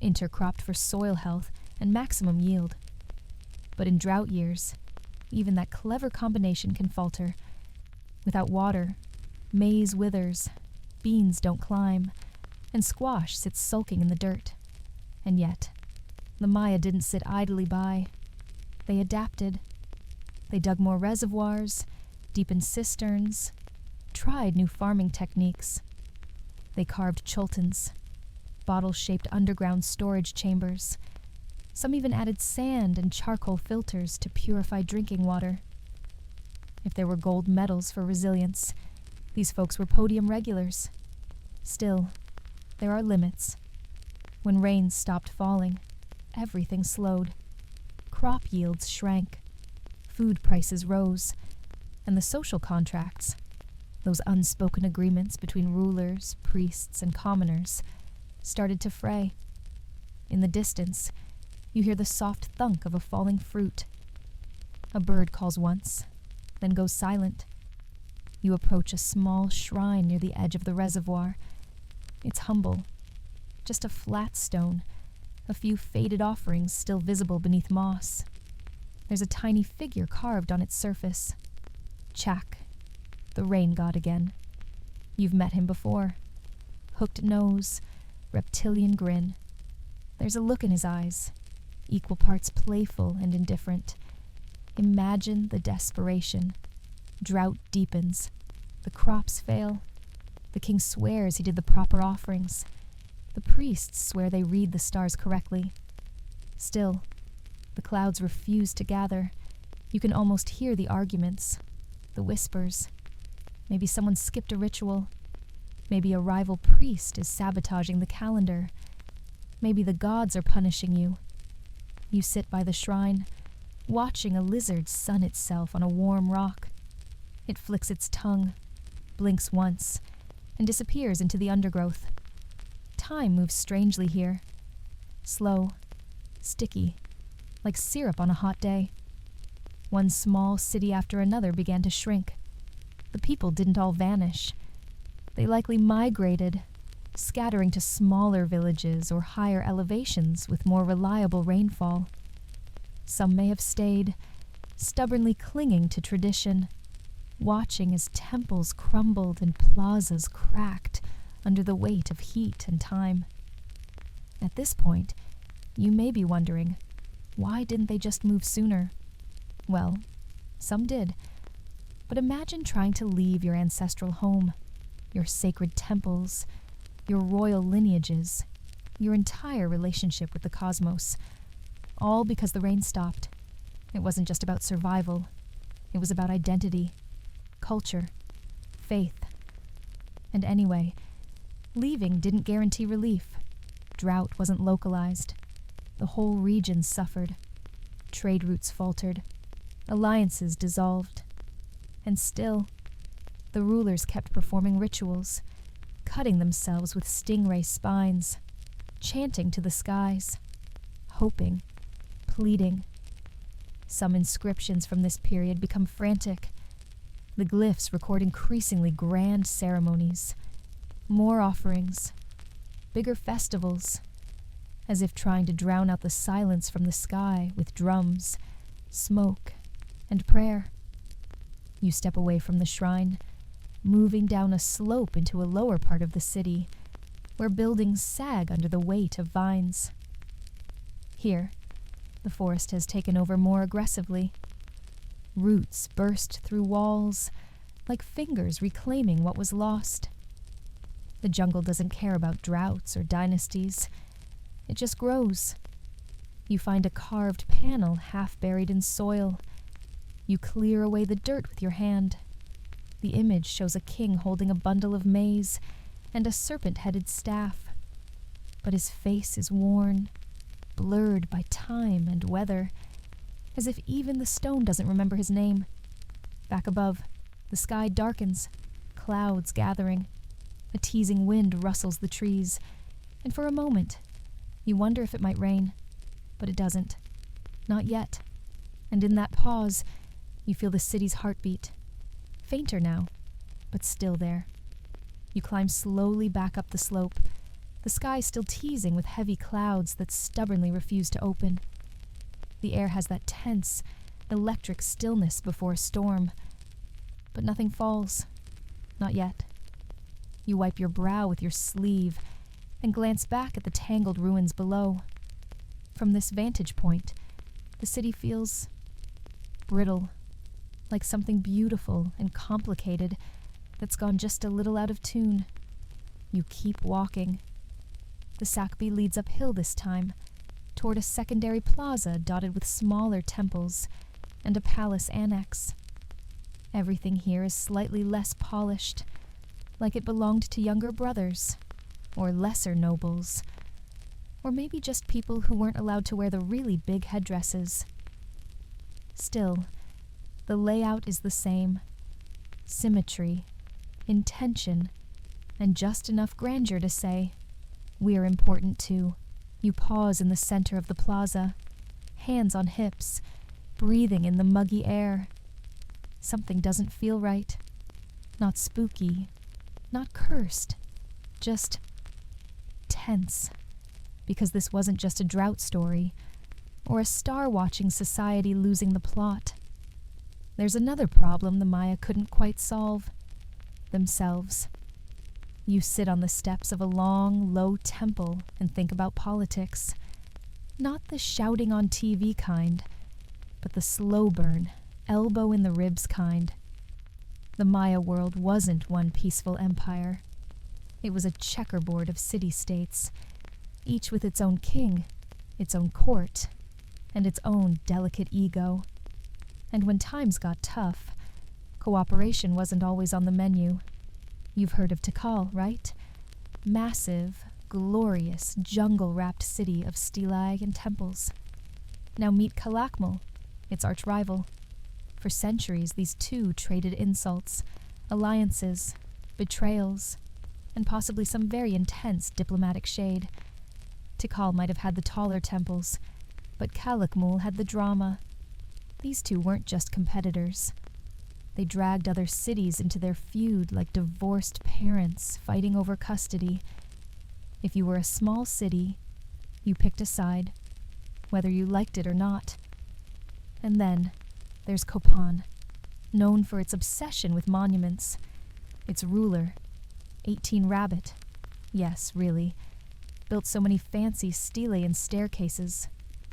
intercropped for soil health and maximum yield. But in drought years, even that clever combination can falter. Without water, maize withers, beans don't climb, and squash sits sulking in the dirt. And yet, the Maya didn't sit idly by. They adapted. They dug more reservoirs, deepened cisterns, tried new farming techniques. They carved choltons, bottle-shaped underground storage chambers. Some even added sand and charcoal filters to purify drinking water. If there were gold medals for resilience, these folks were podium regulars. Still, there are limits. When rains stopped falling, everything slowed. Crop yields shrank. Food prices rose. And the social contracts, those unspoken agreements between rulers, priests, and commoners, started to fray. In the distance, you hear the soft thunk of a falling fruit. A bird calls once, then goes silent. You approach a small shrine near the edge of the reservoir. It's humble, just a flat stone, a few faded offerings still visible beneath moss. There's a tiny figure carved on its surface. Chak, the rain god again. You've met him before. Hooked nose, reptilian grin. There's a look in his eyes, equal parts playful and indifferent. Imagine the desperation. Drought deepens. The crops fail. The king swears he did the proper offerings. The priests swear they read the stars correctly. Still, the clouds refuse to gather. You can almost hear the arguments, the whispers. Maybe someone skipped a ritual. Maybe a rival priest is sabotaging the calendar. Maybe the gods are punishing you. You sit by the shrine, watching a lizard sun itself on a warm rock. It flicks its tongue, blinks once, and disappears into the undergrowth. Time moves strangely here. Slow, sticky, like syrup on a hot day. One small city after another began to shrink. The people didn't all vanish. They likely migrated, scattering to smaller villages or higher elevations with more reliable rainfall. Some may have stayed, stubbornly clinging to tradition, watching as temples crumbled and plazas cracked under the weight of heat and time. At this point, you may be wondering, why didn't they just move sooner? Well, some did. But imagine trying to leave your ancestral home, your sacred temples, your royal lineages, your entire relationship with the cosmos, all because the rain stopped. It wasn't just about survival. It was about identity, culture, faith. And anyway, leaving didn't guarantee relief. Drought wasn't localized. The whole region suffered. Trade routes faltered. Alliances dissolved. And still, the rulers kept performing rituals, cutting themselves with stingray spines, chanting to the skies, hoping, pleading. Some inscriptions from this period become frantic. The glyphs record increasingly grand ceremonies, more offerings, bigger festivals, as if trying to drown out the silence from the sky with drums, smoke, and prayer. You step away from the shrine, moving down a slope into a lower part of the city, where buildings sag under the weight of vines. Here, the forest has taken over more aggressively. Roots burst through walls, like fingers reclaiming what was lost. The jungle doesn't care about droughts or dynasties. It just grows. You find a carved panel half buried in soil. You clear away the dirt with your hand. The image shows a king holding a bundle of maize and a serpent-headed staff. But his face is worn, blurred by time and weather, as if even the stone doesn't remember his name. Back above, the sky darkens, clouds gathering. A teasing wind rustles the trees, and for a moment, you wonder if it might rain, but it doesn't. Not yet. And in that pause, you feel the city's heartbeat. Fainter now, but still there. You climb slowly back up the slope, the sky still teasing with heavy clouds that stubbornly refuse to open. The air has that tense, electric stillness before a storm. But nothing falls. Not yet. You wipe your brow with your sleeve and glance back at the tangled ruins below. From this vantage point, the city feels brittle, like something beautiful and complicated that's gone just a little out of tune. You keep walking. The Sakbi leads uphill this time, toward a secondary plaza dotted with smaller temples and a palace annex. Everything here is slightly less polished, like it belonged to younger brothers, or lesser nobles, or maybe just people who weren't allowed to wear the really big headdresses. Still, the layout is the same. Symmetry, intention, and just enough grandeur to say, we're important too. You pause in the center of the plaza, hands on hips, breathing in the muggy air. Something doesn't feel right. Not spooky, not cursed, just tense. Because this wasn't just a drought story, or a star-watching society losing the plot. There's another problem the Maya couldn't quite solve. Themselves. You sit on the steps of a long, low temple and think about politics. Not the shouting on TV kind, but the slow burn, elbow in the ribs kind. The Maya world wasn't one peaceful empire. It was a checkerboard of city-states, each with its own king, its own court, and its own delicate ego. And when times got tough, cooperation wasn't always on the menu. You've heard of Tikal, right? Massive, glorious, jungle-wrapped city of stelae and temples. Now meet Calakmul, its arch-rival. For centuries, these two traded insults, alliances, betrayals, and possibly some very intense diplomatic shade. Tikal might have had the taller temples, but Calakmul had the drama. These two weren't just competitors. They dragged other cities into their feud like divorced parents fighting over custody. If you were a small city, you picked a side, whether you liked it or not. And then there's Kopan, known for its obsession with monuments. Its ruler, 18 Rabbit, yes, really, built so many fancy stelae staircases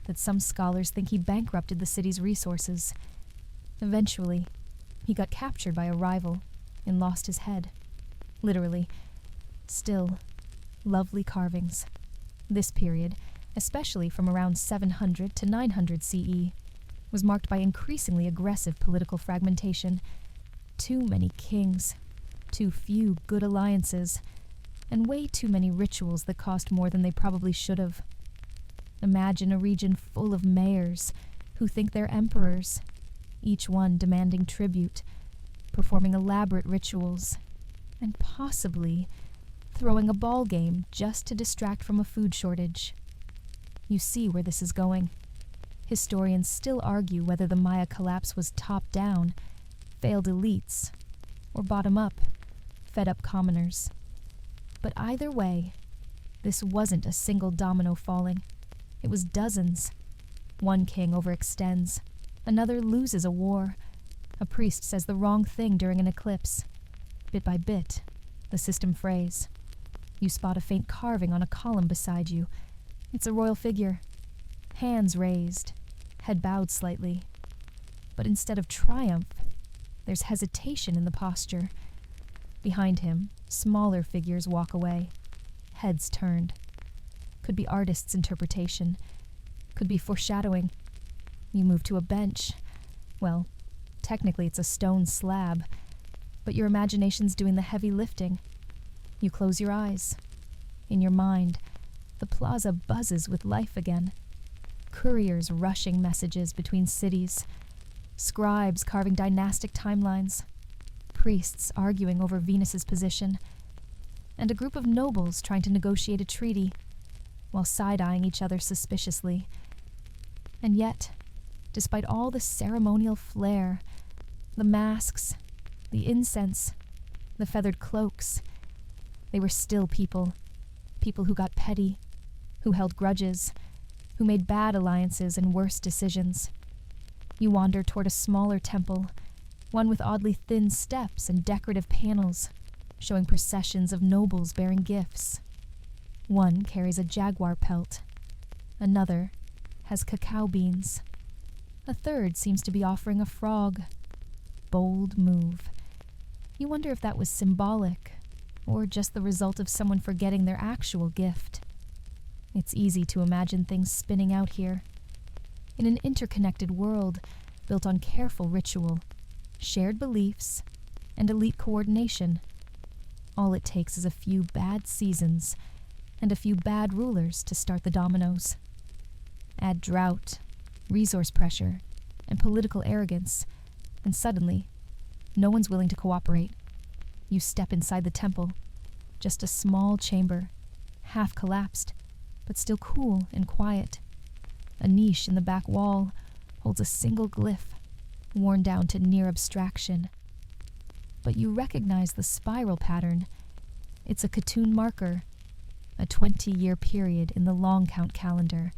that some scholars think he bankrupted the city's resources. Eventually, he got captured by a rival and lost his head. Literally. Still, lovely carvings. This period, especially from around 700 to 900 CE. was marked by increasingly aggressive political fragmentation. Too many kings, too few good alliances, and way too many rituals that cost more than they probably should have. Imagine a region full of mayors who think they're emperors, each one demanding tribute, performing elaborate rituals, and possibly throwing a ball game just to distract from a food shortage. You see where this is going. Historians still argue whether the Maya collapse was top-down, failed elites, or bottom-up, fed-up commoners. But either way, this wasn't a single domino falling. It was dozens. One king overextends. Another loses a war. A priest says the wrong thing during an eclipse. Bit by bit, the system frays. You spot a faint carving on a column beside you. It's a royal figure. Hands raised, head bowed slightly. But instead of triumph, there's hesitation in the posture. Behind him, smaller figures walk away, heads turned. Could be artist's interpretation. Could be foreshadowing. You move to a bench. Well, technically it's a stone slab, but your imagination's doing the heavy lifting. You close your eyes. In your mind, the plaza buzzes with life again. Couriers rushing messages between cities. Scribes carving dynastic timelines. Priests arguing over Venus's position. And a group of nobles trying to negotiate a treaty, while side-eyeing each other suspiciously. And yet, despite all the ceremonial flair, the masks, the incense, the feathered cloaks, they were still people. People who got petty, who held grudges, who made bad alliances and worse decisions. You wander toward a smaller temple, one with oddly thin steps and decorative panels, showing processions of nobles bearing gifts. One carries a jaguar pelt. Another has cacao beans. A third seems to be offering a frog. Bold move. You wonder if that was symbolic, or just the result of someone forgetting their actual gift. It's easy to imagine things spinning out here. In an interconnected world built on careful ritual, shared beliefs, and elite coordination. All it takes is a few bad seasons and a few bad rulers to start the dominoes. Add drought, resource pressure, and political arrogance, and suddenly, no one's willing to cooperate. You step inside the temple, just a small chamber, half collapsed, but still cool and quiet. A niche in the back wall holds a single glyph, worn down to near abstraction. But you recognize the spiral pattern. It's a Khatun marker, a 20-year period in the long count calendar.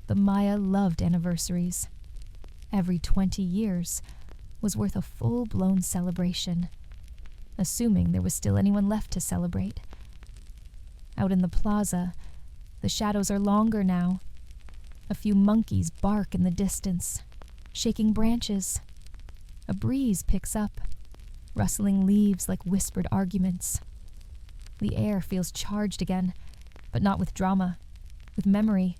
The Maya loved anniversaries. Every 20 years was worth a full-blown celebration, assuming there was still anyone left to celebrate. Out in the plaza, the shadows are longer now. A few monkeys bark in the distance, shaking branches. A breeze picks up, rustling leaves like whispered arguments. The air feels charged again, but not with drama, with memory.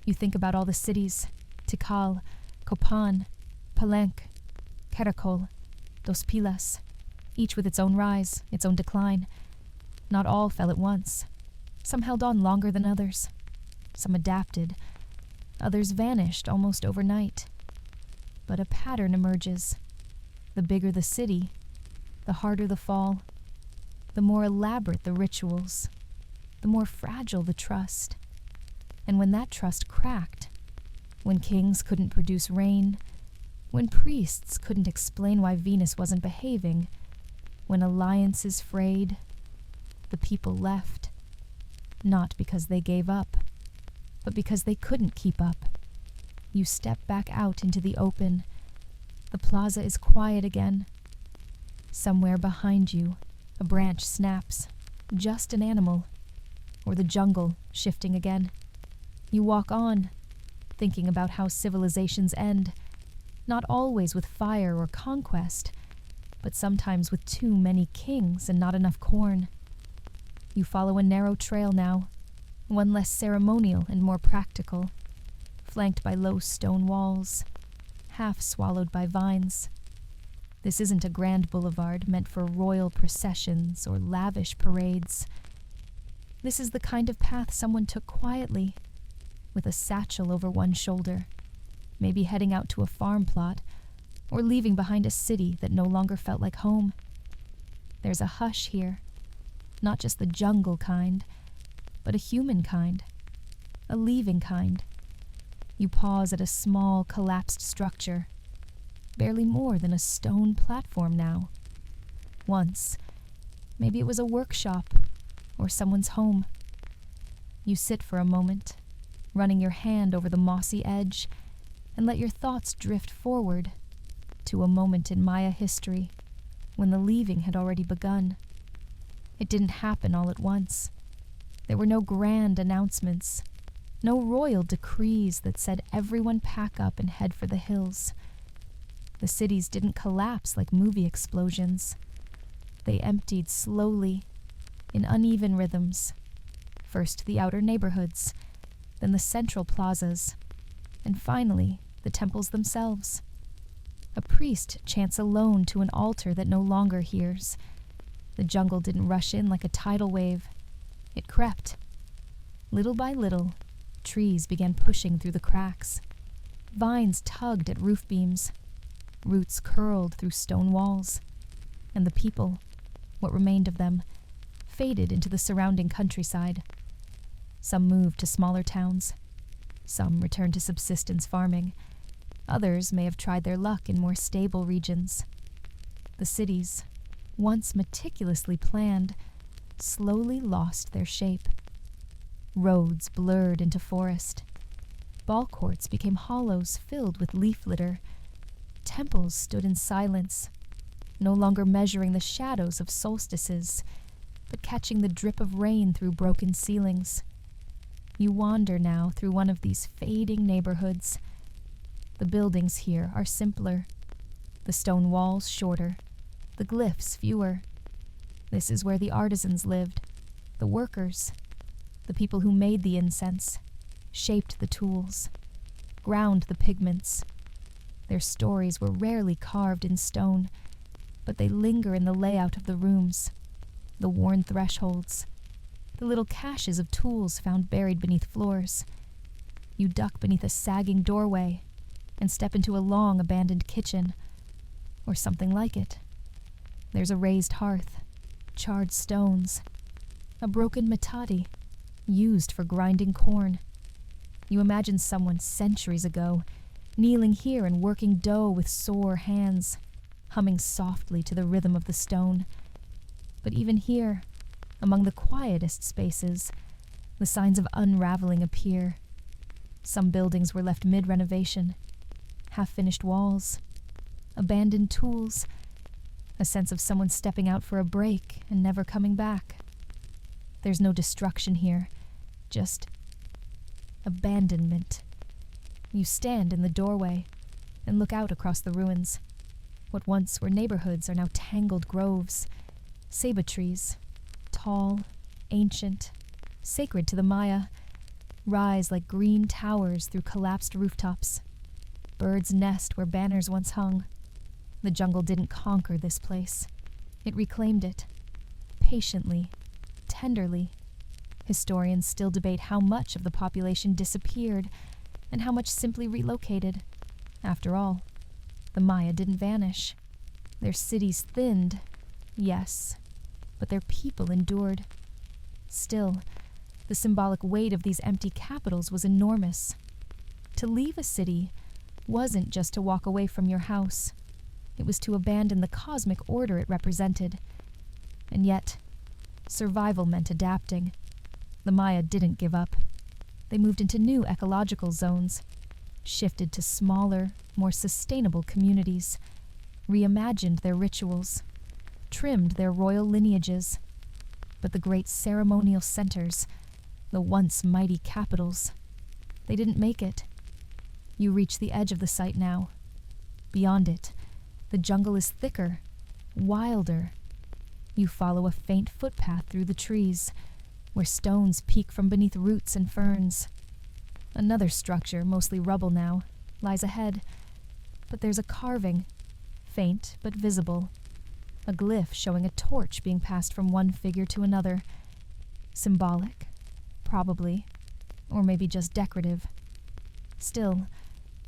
You think about all the cities, Tikal, Copan, Palenque, Caracol, Dos Pilas, each with its own rise, its own decline. Not all fell at once. Some held on longer than others. Some adapted. Others vanished almost overnight. But a pattern emerges. The bigger the city, the harder the fall, the more elaborate the rituals, the more fragile the trust. And when that trust cracked, when kings couldn't produce rain, when priests couldn't explain why Venus wasn't behaving, when alliances frayed, the people left. Not because they gave up, but because they couldn't keep up. You step back out into the open. The plaza is quiet again. Somewhere behind you, a branch snaps, just an animal, or the jungle shifting again. You walk on, thinking about how civilizations end, not always with fire or conquest, but sometimes with too many kings and not enough corn. You follow a narrow trail now, one less ceremonial and more practical, flanked by low stone walls, half swallowed by vines. This isn't a grand boulevard meant for royal processions or lavish parades. This is the kind of path someone took quietly, with a satchel over one shoulder, maybe heading out to a farm plot, or leaving behind a city that no longer felt like home. There's a hush here, not just the jungle kind, but a human kind, a leaving kind. You pause at a small, collapsed structure, barely more than a stone platform now. Once, maybe it was a workshop or someone's home. You sit for a moment, running your hand over the mossy edge, and let your thoughts drift forward to a moment in Maya history when the leaving had already begun. It didn't happen all at once. There were no grand announcements, no royal decrees that said everyone pack up and head for the hills. The cities didn't collapse like movie explosions. They emptied slowly, in uneven rhythms. First the outer neighborhoods, then the central plazas, and finally the temples themselves. A priest chants alone to an altar that no longer hears. The jungle didn't rush in like a tidal wave. It crept. Little by little, trees began pushing through the cracks. Vines tugged at roof beams. Roots curled through stone walls. And the people, what remained of them, faded into the surrounding countryside. Some moved to smaller towns. Some returned to subsistence farming. Others may have tried their luck in more stable regions. The cities, once meticulously planned, slowly lost their shape. Roads blurred into forest. Ball courts became hollows filled with leaf litter. Temples stood in silence, no longer measuring the shadows of solstices, but catching the drip of rain through broken ceilings. You wander now through one of these fading neighborhoods. The buildings here are simpler, the stone walls shorter, the glyphs fewer. This is where the artisans lived, the workers, the people who made the incense, shaped the tools, ground the pigments. Their stories were rarely carved in stone, but they linger in the layout of the rooms, the worn thresholds, the little caches of tools found buried beneath floors. You duck beneath a sagging doorway and step into a long abandoned kitchen, or something like it. There's a raised hearth, charred stones, a broken metate, used for grinding corn. You imagine someone centuries ago, kneeling here and working dough with sore hands, humming softly to the rhythm of the stone. But even here, among the quietest spaces, the signs of unraveling appear. Some buildings were left mid-renovation, half-finished walls, abandoned tools, a sense of someone stepping out for a break and never coming back. There's no destruction here, just abandonment. You stand in the doorway and look out across the ruins. What once were neighborhoods are now tangled groves, ceiba trees, tall, ancient, sacred to the Maya, rise like green towers through collapsed rooftops. Birds nest where banners once hung. The jungle didn't conquer this place. It reclaimed it, patiently, tenderly. Historians still debate how much of the population disappeared and how much simply relocated. After all, the Maya didn't vanish. Their cities thinned, yes, but their people endured. Still, the symbolic weight of these empty capitals was enormous. To leave a city wasn't just to walk away from your house. It was to abandon the cosmic order it represented. And yet, survival meant adapting. The Maya didn't give up. They moved into new ecological zones, shifted to smaller, more sustainable communities, reimagined their rituals, trimmed their royal lineages. But the great ceremonial centers, the once mighty capitals, they didn't make it. You reach the edge of the site now. Beyond it, the jungle is thicker, wilder. You follow a faint footpath through the trees, where stones peek from beneath roots and ferns. Another structure, mostly rubble now, lies ahead. But there's a carving, faint but visible, a glyph showing a torch being passed from one figure to another. Symbolic, probably, or maybe just decorative. Still,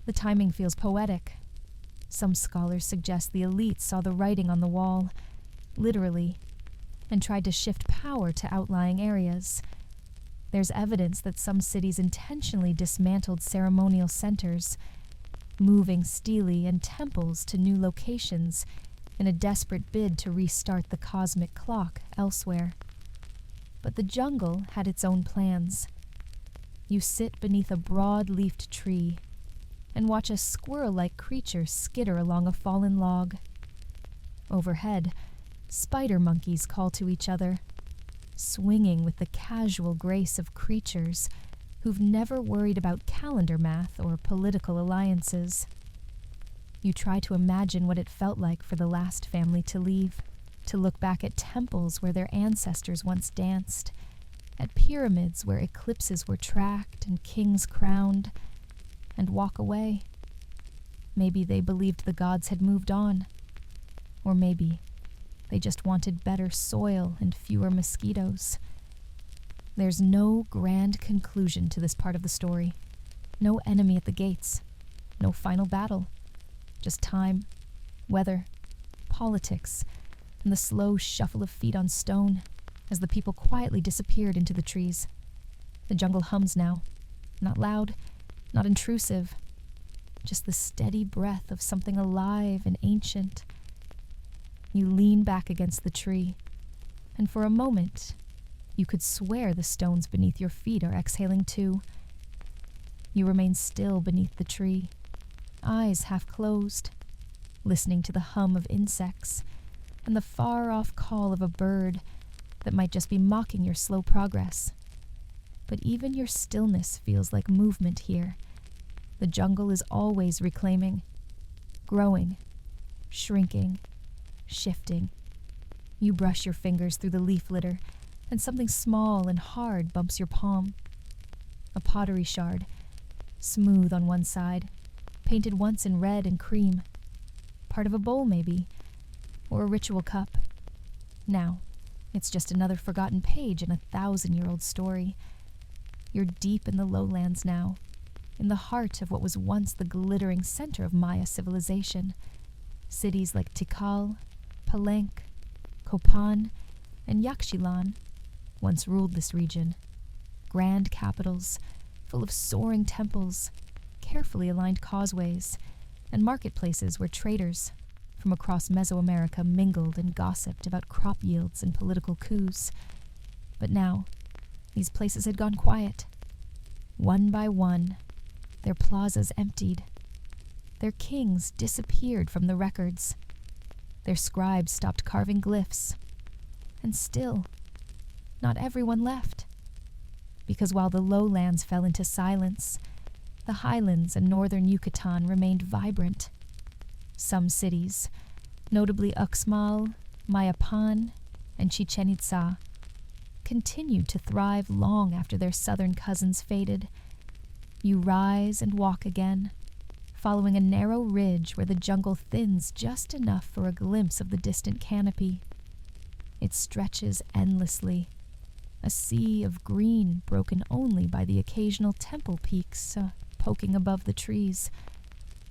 the timing feels poetic. Some scholars suggest the elites saw the writing on the wall, literally, and tried to shift power to outlying areas. There's evidence that some cities intentionally dismantled ceremonial centers, moving stelae and temples to new locations in a desperate bid to restart the cosmic clock elsewhere. But the jungle had its own plans. You sit beneath a broad-leafed tree and watch a squirrel-like creature skitter along a fallen log. Overhead, spider monkeys call to each other, swinging with the casual grace of creatures who've never worried about calendar math or political alliances. You try to imagine what it felt like for the last family to leave, to look back at temples where their ancestors once danced, at pyramids where eclipses were tracked and kings crowned, and walk away. Maybe they believed the gods had moved on, or maybe they just wanted better soil and fewer mosquitoes. There's no grand conclusion to this part of the story. No enemy at the gates. No final battle. Just time, weather, politics, and the slow shuffle of feet on stone as the people quietly disappeared into the trees. The jungle hums now. Not loud, not intrusive. Just the steady breath of something alive and ancient. You lean back against the tree, and for a moment, you could swear the stones beneath your feet are exhaling too. You remain still beneath the tree, eyes half closed, listening to the hum of insects and the far-off call of a bird that might just be mocking your slow progress. But even your stillness feels like movement here. The jungle is always reclaiming, growing, shrinking, shifting. You brush your fingers through the leaf litter, and something small and hard bumps your palm. A pottery shard, smooth on one side, painted once in red and cream. Part of a bowl, maybe, or a ritual cup. Now, it's just another forgotten page in a 1,000-year-old story. You're deep in the lowlands now, in the heart of what was once the glittering center of Maya civilization. Cities like Tikal, Palenque, Copan, and Yaxchilan once ruled this region. Grand capitals, full of soaring temples, carefully aligned causeways, and marketplaces where traders from across Mesoamerica mingled and gossiped about crop yields and political coups. But now, these places had gone quiet. One by one, their plazas emptied. Their kings disappeared from the records. Their scribes stopped carving glyphs. And still, not everyone left. Because while the lowlands fell into silence, the highlands and northern Yucatan remained vibrant. Some cities, notably Uxmal, Mayapan, and Chichen Itza, continued to thrive long after their southern cousins faded. You rise and walk again, following a narrow ridge where the jungle thins just enough for a glimpse of the distant canopy. It stretches endlessly, a sea of green broken only by the occasional temple peaks poking above the trees,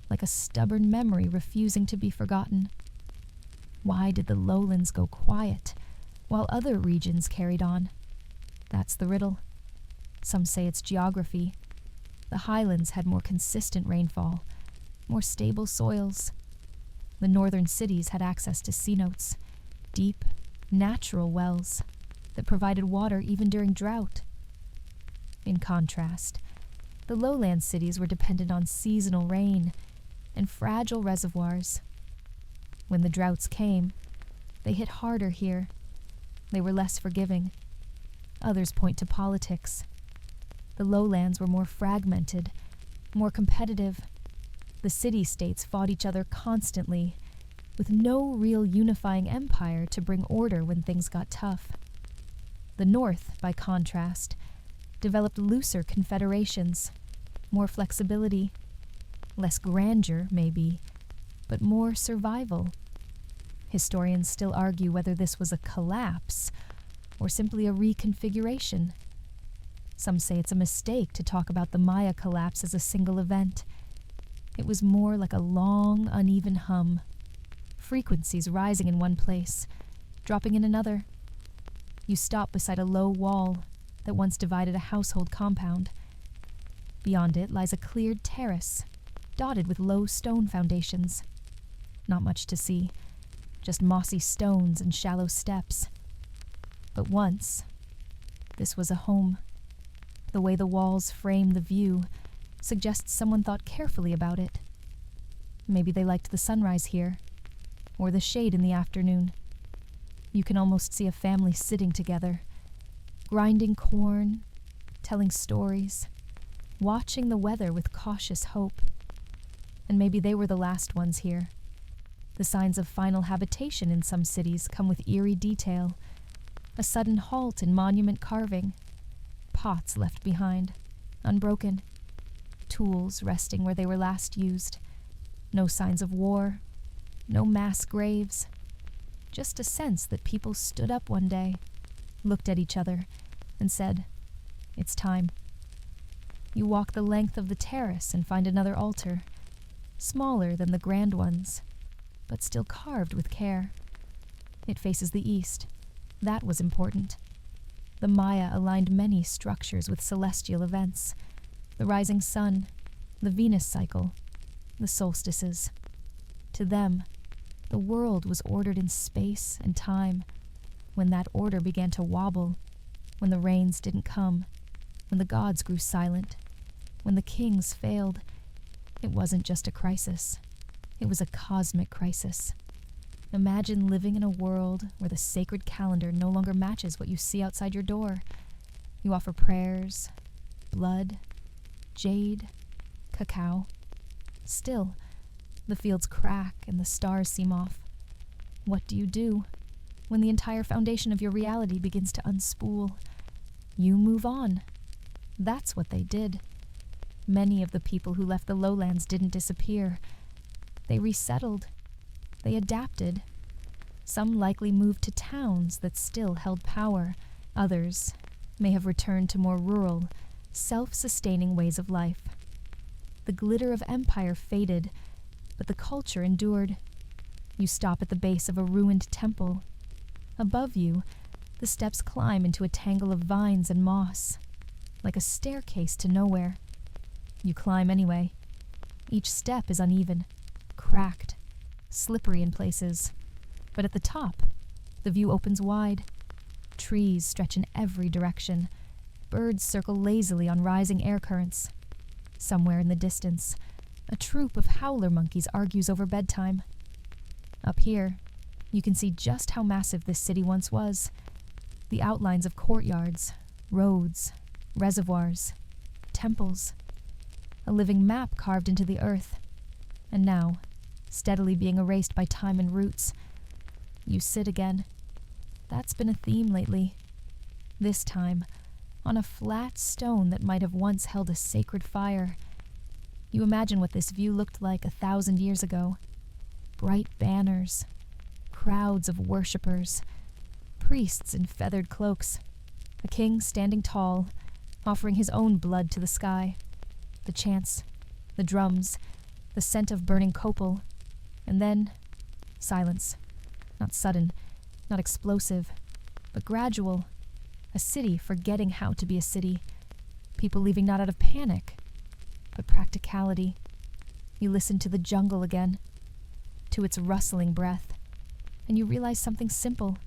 like a stubborn memory refusing to be forgotten. Why did the lowlands go quiet while other regions carried on? That's the riddle. Some say it's geography. The highlands had more consistent rainfall, more stable soils. The northern cities had access to cenotes, deep, natural wells that provided water even during drought. In contrast, the lowland cities were dependent on seasonal rain and fragile reservoirs. When the droughts came, they hit harder here. They were less forgiving. Others point to politics. The lowlands were more fragmented, more competitive. The city-states fought each other constantly, with no real unifying empire to bring order when things got tough. The North, by contrast, developed looser confederations, more flexibility, less grandeur, maybe, but more survival. Historians still argue whether this was a collapse or simply a reconfiguration. Some say it's a mistake to talk about the Maya collapse as a single event. It was more like a long, uneven hum, frequencies rising in one place, dropping in another. You stop beside a low wall that once divided a household compound. Beyond it lies a cleared terrace, dotted with low stone foundations. Not much to see, just mossy stones and shallow steps. But once, this was a home. The way the walls frame the view suggests someone thought carefully about it. Maybe they liked the sunrise here, or the shade in the afternoon. You can almost see a family sitting together, grinding corn, telling stories, watching the weather with cautious hope. And maybe they were the last ones here. The signs of final habitation in some cities come with eerie detail. A sudden halt in monument carving, pots left behind, unbroken, tools resting where they were last used. No signs of war, no mass graves, just a sense that people stood up one day, looked at each other, and said, "It's time." You walk the length of the terrace and find another altar, smaller than the grand ones, but still carved with care. It faces the east. That was important. The Maya aligned many structures with celestial events: the rising sun, the Venus cycle, the solstices. To them, the world was ordered in space and time. When that order began to wobble, when the rains didn't come, when the gods grew silent, when the kings failed, it wasn't just a crisis. It was a cosmic crisis. Imagine living in a world where the sacred calendar no longer matches what you see outside your door. You offer prayers, blood, jade, cacao. Still, the fields crack and the stars seem off. What do you do when the entire foundation of your reality begins to unspool? You move on. That's what they did. Many of the people who left the lowlands didn't disappear. They resettled. They adapted. Some likely moved to towns that still held power. Others may have returned to more rural, self-sustaining ways of life. The glitter of empire faded, but the culture endured. You stop at the base of a ruined temple. Above you, the steps climb into a tangle of vines and moss, like a staircase to nowhere. You climb anyway. Each step is uneven, cracked, slippery in places. But at the top, the view opens wide. Trees stretch in every direction. Birds circle lazily on rising air currents. Somewhere in the distance, a troop of howler monkeys argues over bedtime. Up here, you can see just how massive this city once was. The outlines of courtyards, roads, reservoirs, temples. A living map carved into the earth. And now, steadily being erased by time and roots. You sit again. That's been a theme lately. This time, on a flat stone that might have once held a sacred fire. You imagine what this view looked like 1,000 years ago. Bright banners, crowds of worshippers, priests in feathered cloaks, a king standing tall, offering his own blood to the sky. The chants, the drums, the scent of burning copal, and then silence. Not sudden, not explosive, but gradual. A city forgetting how to be a city. People leaving not out of panic, but practicality. You listen to the jungle again, to its rustling breath, and you realize something simple.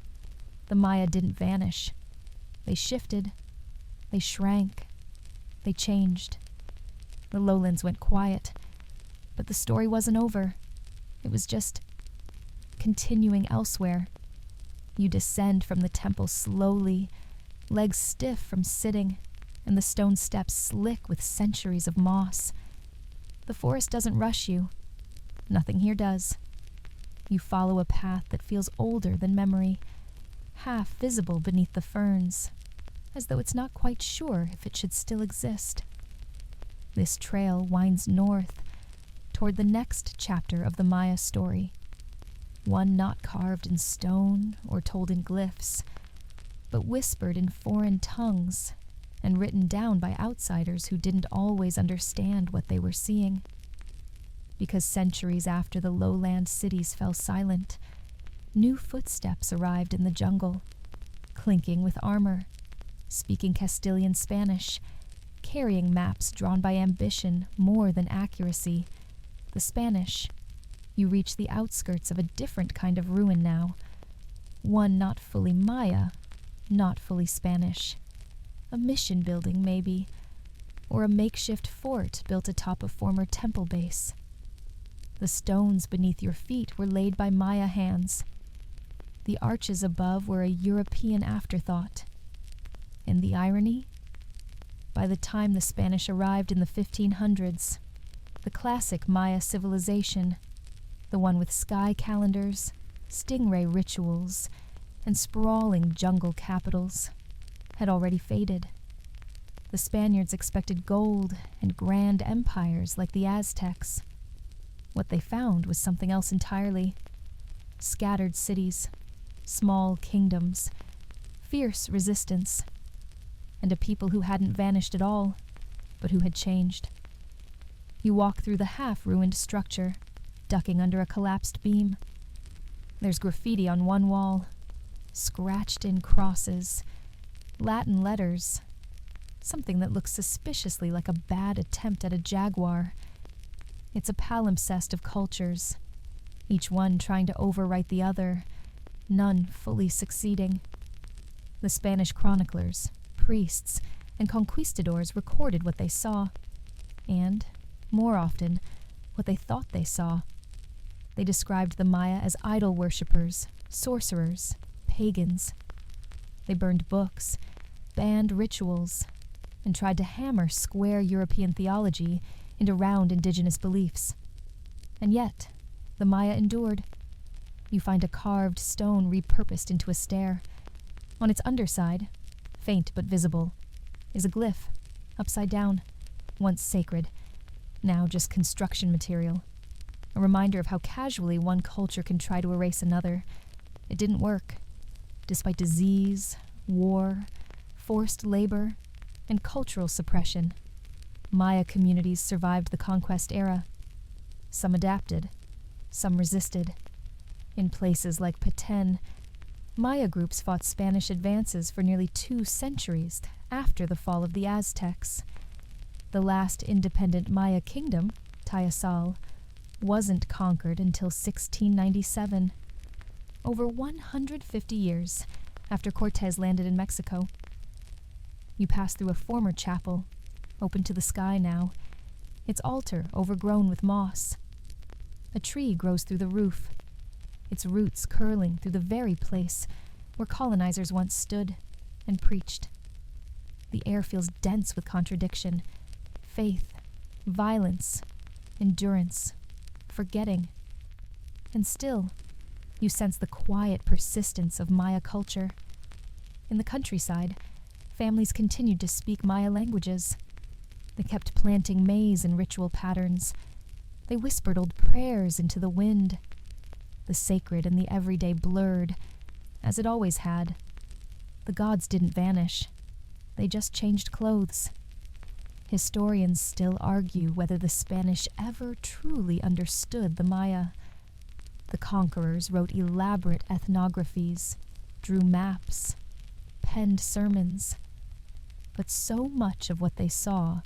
The Maya didn't vanish. They shifted. They shrank. They changed. The lowlands went quiet, but the story wasn't over. It was just continuing elsewhere. You descend from the temple slowly, legs stiff from sitting, and the stone steps slick with centuries of moss. The forest doesn't rush you. Nothing here does. You follow a path that feels older than memory, half visible beneath the ferns, as though it's not quite sure if it should still exist. This trail winds north, toward the next chapter of the Maya story, one not carved in stone or told in glyphs, but whispered in foreign tongues and written down by outsiders who didn't always understand what they were seeing. Because centuries after the lowland cities fell silent, new footsteps arrived in the jungle, clinking with armor, speaking Castilian Spanish, carrying maps drawn by ambition more than accuracy. The Spanish. You reach the outskirts of a different kind of ruin now, one not fully Maya, not fully Spanish. A mission building, maybe, or a makeshift fort built atop a former temple base. The stones beneath your feet were laid by Maya hands. The arches above were a European afterthought. And the irony? By the time the Spanish arrived in the 1500s, the classic Maya civilization, the one with sky calendars, stingray rituals, and sprawling jungle capitals, had already faded. The Spaniards expected gold and grand empires like the Aztecs. What they found was something else entirely. Scattered cities, small kingdoms, fierce resistance, and a people who hadn't vanished at all, but who had changed. You walk through the half-ruined structure, ducking under a collapsed beam. There's graffiti on one wall, scratched-in crosses, Latin letters, something that looks suspiciously like a bad attempt at a jaguar. It's a palimpsest of cultures, each one trying to overwrite the other, none fully succeeding. The Spanish chroniclers, priests, and conquistadors recorded what they saw, and, more often, what they thought they saw. They described the Maya as idol worshippers, sorcerers, pagans. They burned books, banned rituals, and tried to hammer square European theology into round indigenous beliefs. And yet, the Maya endured. You find a carved stone repurposed into a stair. On its underside, faint but visible, is a glyph, upside down, once sacred, now just construction material. A reminder of how casually one culture can try to erase another. It didn't work. Despite disease, war, forced labor, and cultural suppression, Maya communities survived the conquest era. Some adapted, some resisted. In places like Petén, Maya groups fought Spanish advances for nearly 2 centuries after the fall of the Aztecs. The last independent Maya kingdom, Tayasal, wasn't conquered until 1697, over 150 years after Cortés landed in Mexico. You pass through a former chapel, open to the sky now, its altar overgrown with moss. A tree grows through the roof, its roots curling through the very place where colonizers once stood and preached. The air feels dense with contradiction, faith, violence, endurance, forgetting. And still, you sense the quiet persistence of Maya culture. In the countryside, families continued to speak Maya languages. They kept planting maize in ritual patterns. They whispered old prayers into the wind. The sacred and the everyday blurred, as it always had. The gods didn't vanish. They just changed clothes. Historians still argue whether the Spanish ever truly understood the Maya. The conquerors wrote elaborate ethnographies, drew maps, penned sermons. But so much of what they saw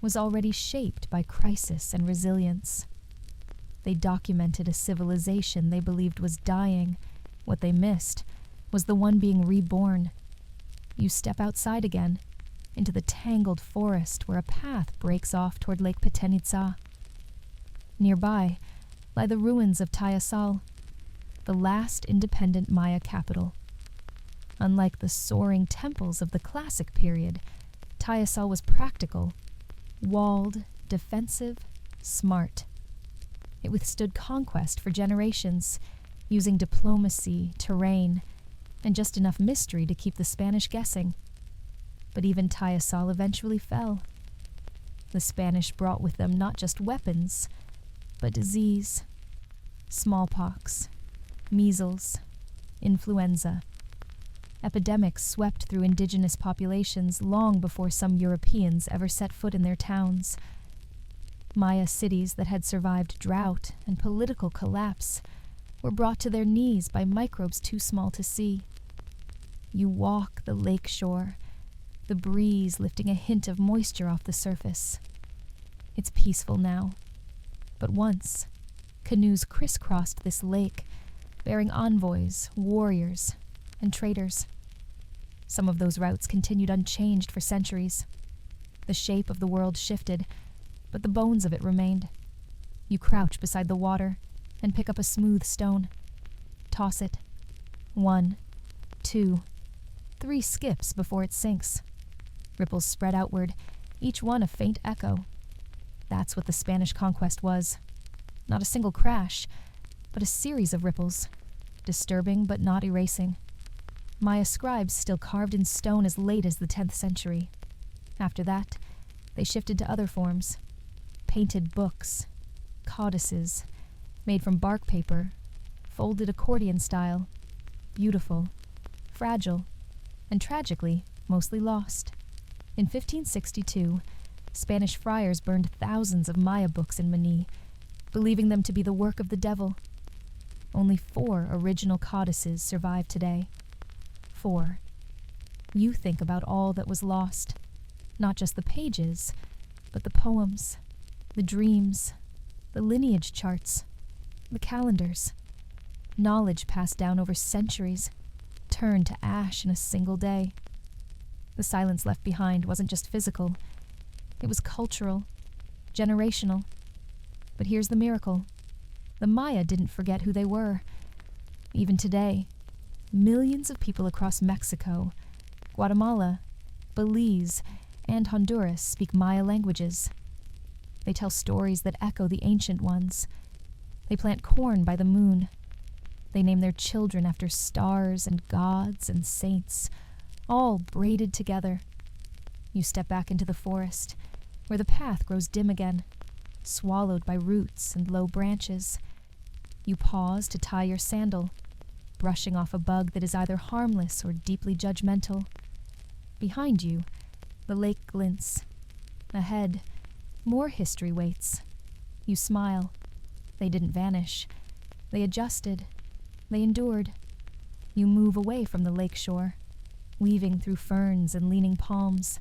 was already shaped by crisis and resilience. They documented a civilization they believed was dying. What they missed was the one being reborn. You step outside again, into the tangled forest where a path breaks off toward Lake Petenitsa. Nearby lie the ruins of Tayasal, the last independent Maya capital. Unlike the soaring temples of the classic period, Tayasal was practical, walled, defensive, smart. It withstood conquest for generations, using diplomacy, terrain, and just enough mystery to keep the Spanish guessing. But even Tayasal eventually fell. The Spanish brought with them not just weapons, but disease. Smallpox, measles, influenza. Epidemics swept through indigenous populations long before some Europeans ever set foot in their towns. Maya cities that had survived drought and political collapse were brought to their knees by microbes too small to see. You walk the lake shore, the breeze lifting a hint of moisture off the surface. It's peaceful now, but once, canoes crisscrossed this lake, bearing envoys, warriors, and traders. Some of those routes continued unchanged for centuries. The shape of the world shifted, but the bones of it remained. You crouch beside the water and pick up a smooth stone. Toss it. 1, 2, 3 skips before it sinks. Ripples spread outward, each one a faint echo. That's what the Spanish conquest was. Not a single crash, but a series of ripples, disturbing but not erasing. Maya scribes still carved in stone as late as the 10th century. After that, they shifted to other forms. Painted books, codices, made from bark paper, folded accordion style, beautiful, fragile, and tragically, mostly lost. In 1562, Spanish friars burned thousands of Maya books in Mani, believing them to be the work of the devil. Only 4 original codices survive today. 4. You think about all that was lost, not just the pages, but the poems, the dreams, the lineage charts, the calendars. Knowledge passed down over centuries, turned to ash in a single day. The silence left behind wasn't just physical, it was cultural, generational. But here's the miracle. The Maya didn't forget who they were. Even today, millions of people across Mexico, Guatemala, Belize, and Honduras speak Maya languages. They tell stories that echo the ancient ones. They plant corn by the moon. They name their children after stars and gods and saints, all braided together. You step back into the forest, where the path grows dim again, swallowed by roots and low branches. You pause to tie your sandal, brushing off a bug that is either harmless or deeply judgmental. Behind you, the lake glints. Ahead, more history waits. You smile. They didn't vanish. They adjusted. They endured. You move away from the lake shore, weaving through ferns and leaning palms,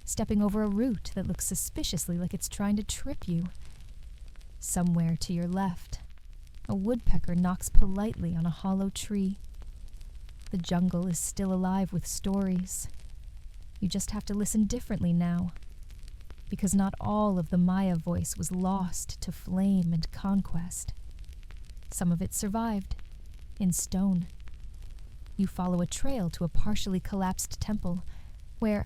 stepping over a root that looks suspiciously like it's trying to trip you. Somewhere to your left, a woodpecker knocks politely on a hollow tree. The jungle is still alive with stories. You just have to listen differently now, because not all of the Maya voice was lost to flame and conquest. Some of it survived, in stone. You follow a trail to a partially collapsed temple, where,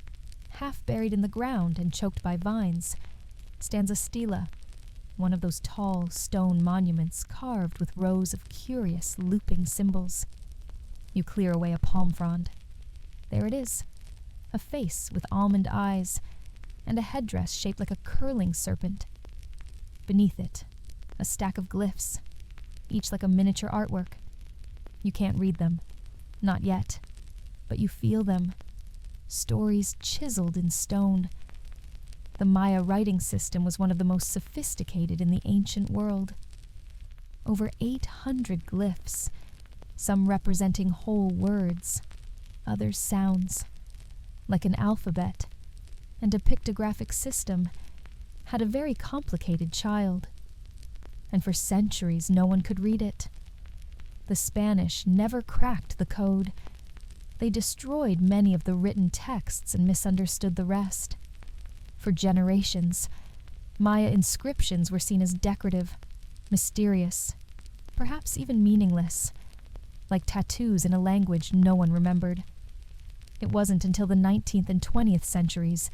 half buried in the ground and choked by vines, stands a stela, one of those tall stone monuments carved with rows of curious, looping symbols. You clear away a palm frond. There it is, a face with almond eyes, and a headdress shaped like a curling serpent. Beneath it, a stack of glyphs, each like a miniature artwork. You can't read them, not yet, but you feel them. Stories chiseled in stone. The Maya writing system was one of the most sophisticated in the ancient world. Over 800 glyphs, some representing whole words, others sounds, like an alphabet, and a pictographic system had a very complicated child. And for centuries no one could read it. The Spanish never cracked the code. They destroyed many of the written texts and misunderstood the rest. For generations, Maya inscriptions were seen as decorative, mysterious, perhaps even meaningless, like tattoos in a language no one remembered. It wasn't until the 19th and 20th centuries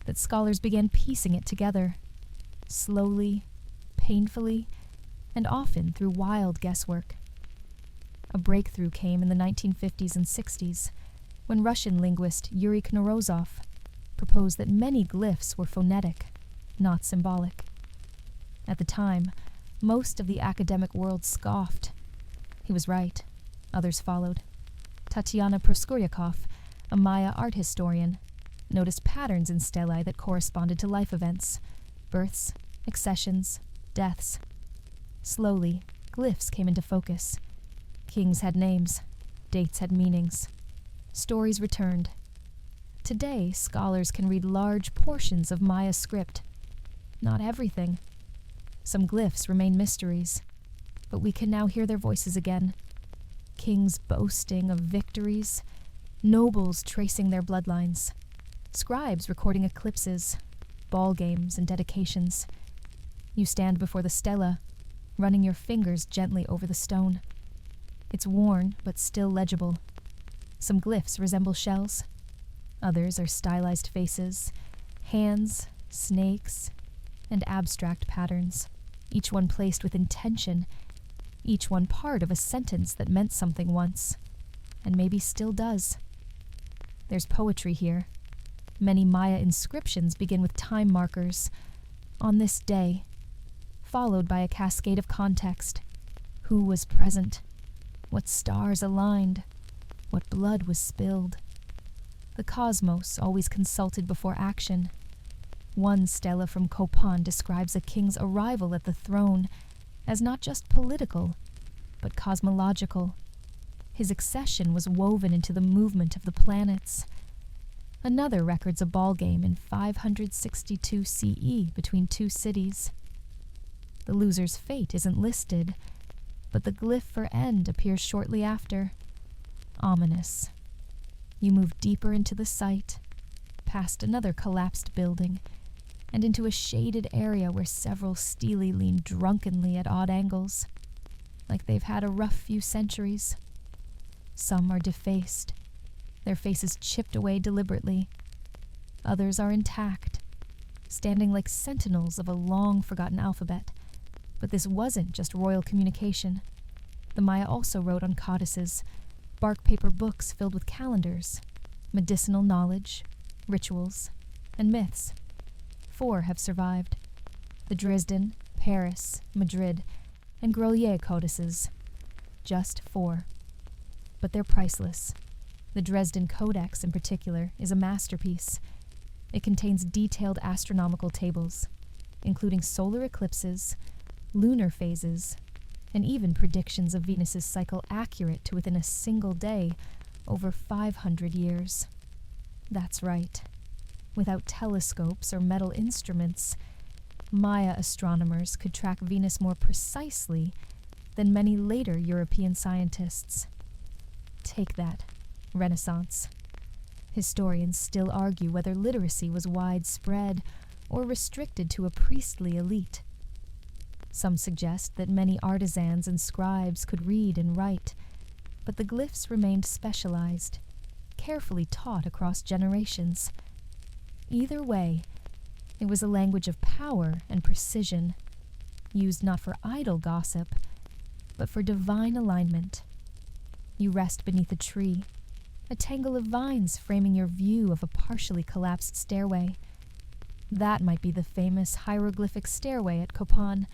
that scholars began piecing it together, slowly, painfully, and often through wild guesswork. A breakthrough came in the 1950s and 60s, when Russian linguist Yuri Knorozov proposed that many glyphs were phonetic, not symbolic. At the time, Most of the academic world scoffed. He was right. Others followed. Tatiana Proskuryakov, a Maya art historian, noticed patterns in stelae that corresponded to life events, births, accessions, deaths. Slowly, glyphs came into focus. Kings had names, dates had meanings. Stories returned. Today, scholars can read large portions of Maya script. Not everything. Some glyphs remain mysteries, but we can now hear their voices again. Kings boasting of victories, nobles tracing their bloodlines, scribes recording eclipses, ball games and dedications. You stand before the stela, running your fingers gently over the stone. It's worn, but still legible. Some glyphs resemble shells. Others are stylized faces, hands, snakes, and abstract patterns, each one placed with intention, each one part of a sentence that meant something once, and maybe still does. There's poetry here. Many Maya inscriptions begin with time markers, on this day, followed by a cascade of context. Who was present? What stars aligned? What blood was spilled? The cosmos always consulted before action. One stela from Copan describes a king's arrival at the throne as not just political, but cosmological. His accession was woven into the movement of the planets. Another records a ball game in 562 CE between two cities. The loser's fate isn't listed, but the glyph for end appears shortly after. Ominous. You move deeper into the site, past another collapsed building, and into a shaded area where several stelae lean drunkenly at odd angles, like they've had a rough few centuries. Some are defaced, their faces chipped away deliberately. Others are intact, standing like sentinels of a long-forgotten alphabet. But this wasn't just royal communication. The Maya also wrote on codices, bark paper books filled with calendars, medicinal knowledge, rituals, and myths. 4 have survived: the Dresden, Paris, Madrid, and Grolier codices. Just 4. But they're priceless. The Dresden Codex, in particular, is a masterpiece. It contains detailed astronomical tables, including solar eclipses, lunar phases, and even predictions of Venus's cycle accurate to within a single day over 500 years. That's right. Without telescopes or metal instruments, Maya astronomers could track Venus more precisely than many later European scientists. Take that, Renaissance. Historians still argue whether literacy was widespread or restricted to a priestly elite. Some suggest that many artisans and scribes could read and write, but the glyphs remained specialized, carefully taught across generations. Either way, it was a language of power and precision, used not for idle gossip, but for divine alignment. You rest beneath a tree, a tangle of vines framing your view of a partially collapsed stairway. That might be the famous hieroglyphic stairway at Copan,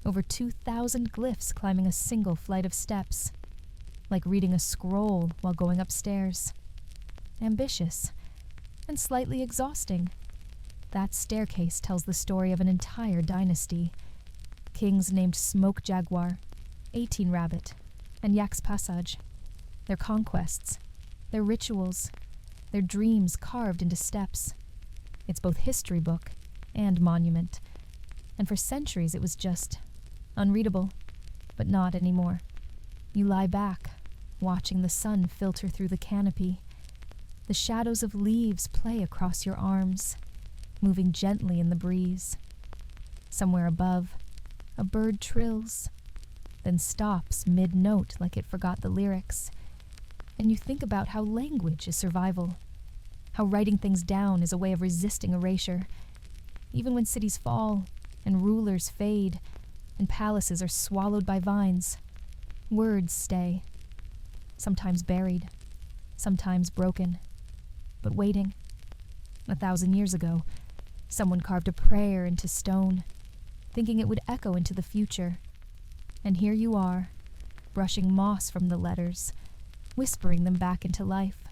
over 2,000 glyphs climbing a single flight of steps, like reading a scroll while going upstairs. Ambitious, and slightly exhausting. That staircase tells the story of an entire dynasty. Kings named Smoke Jaguar, 18 Rabbit, and Yak's Passage. Their conquests, their rituals, their dreams carved into steps. It's both history book and monument, and for centuries it was just unreadable, but not anymore. You lie back, watching the sun filter through the canopy. The shadows of leaves play across your arms, moving gently in the breeze. Somewhere above, a bird trills, then stops mid-note like it forgot the lyrics. And you think about how language is survival, how writing things down is a way of resisting erasure. Even when cities fall, and rulers fade, and palaces are swallowed by vines, words stay, sometimes buried, sometimes broken, but waiting. 1,000 years ago, someone carved a prayer into stone. thinking it would echo into the future. And here you are, brushing moss from the letters, whispering them back into life.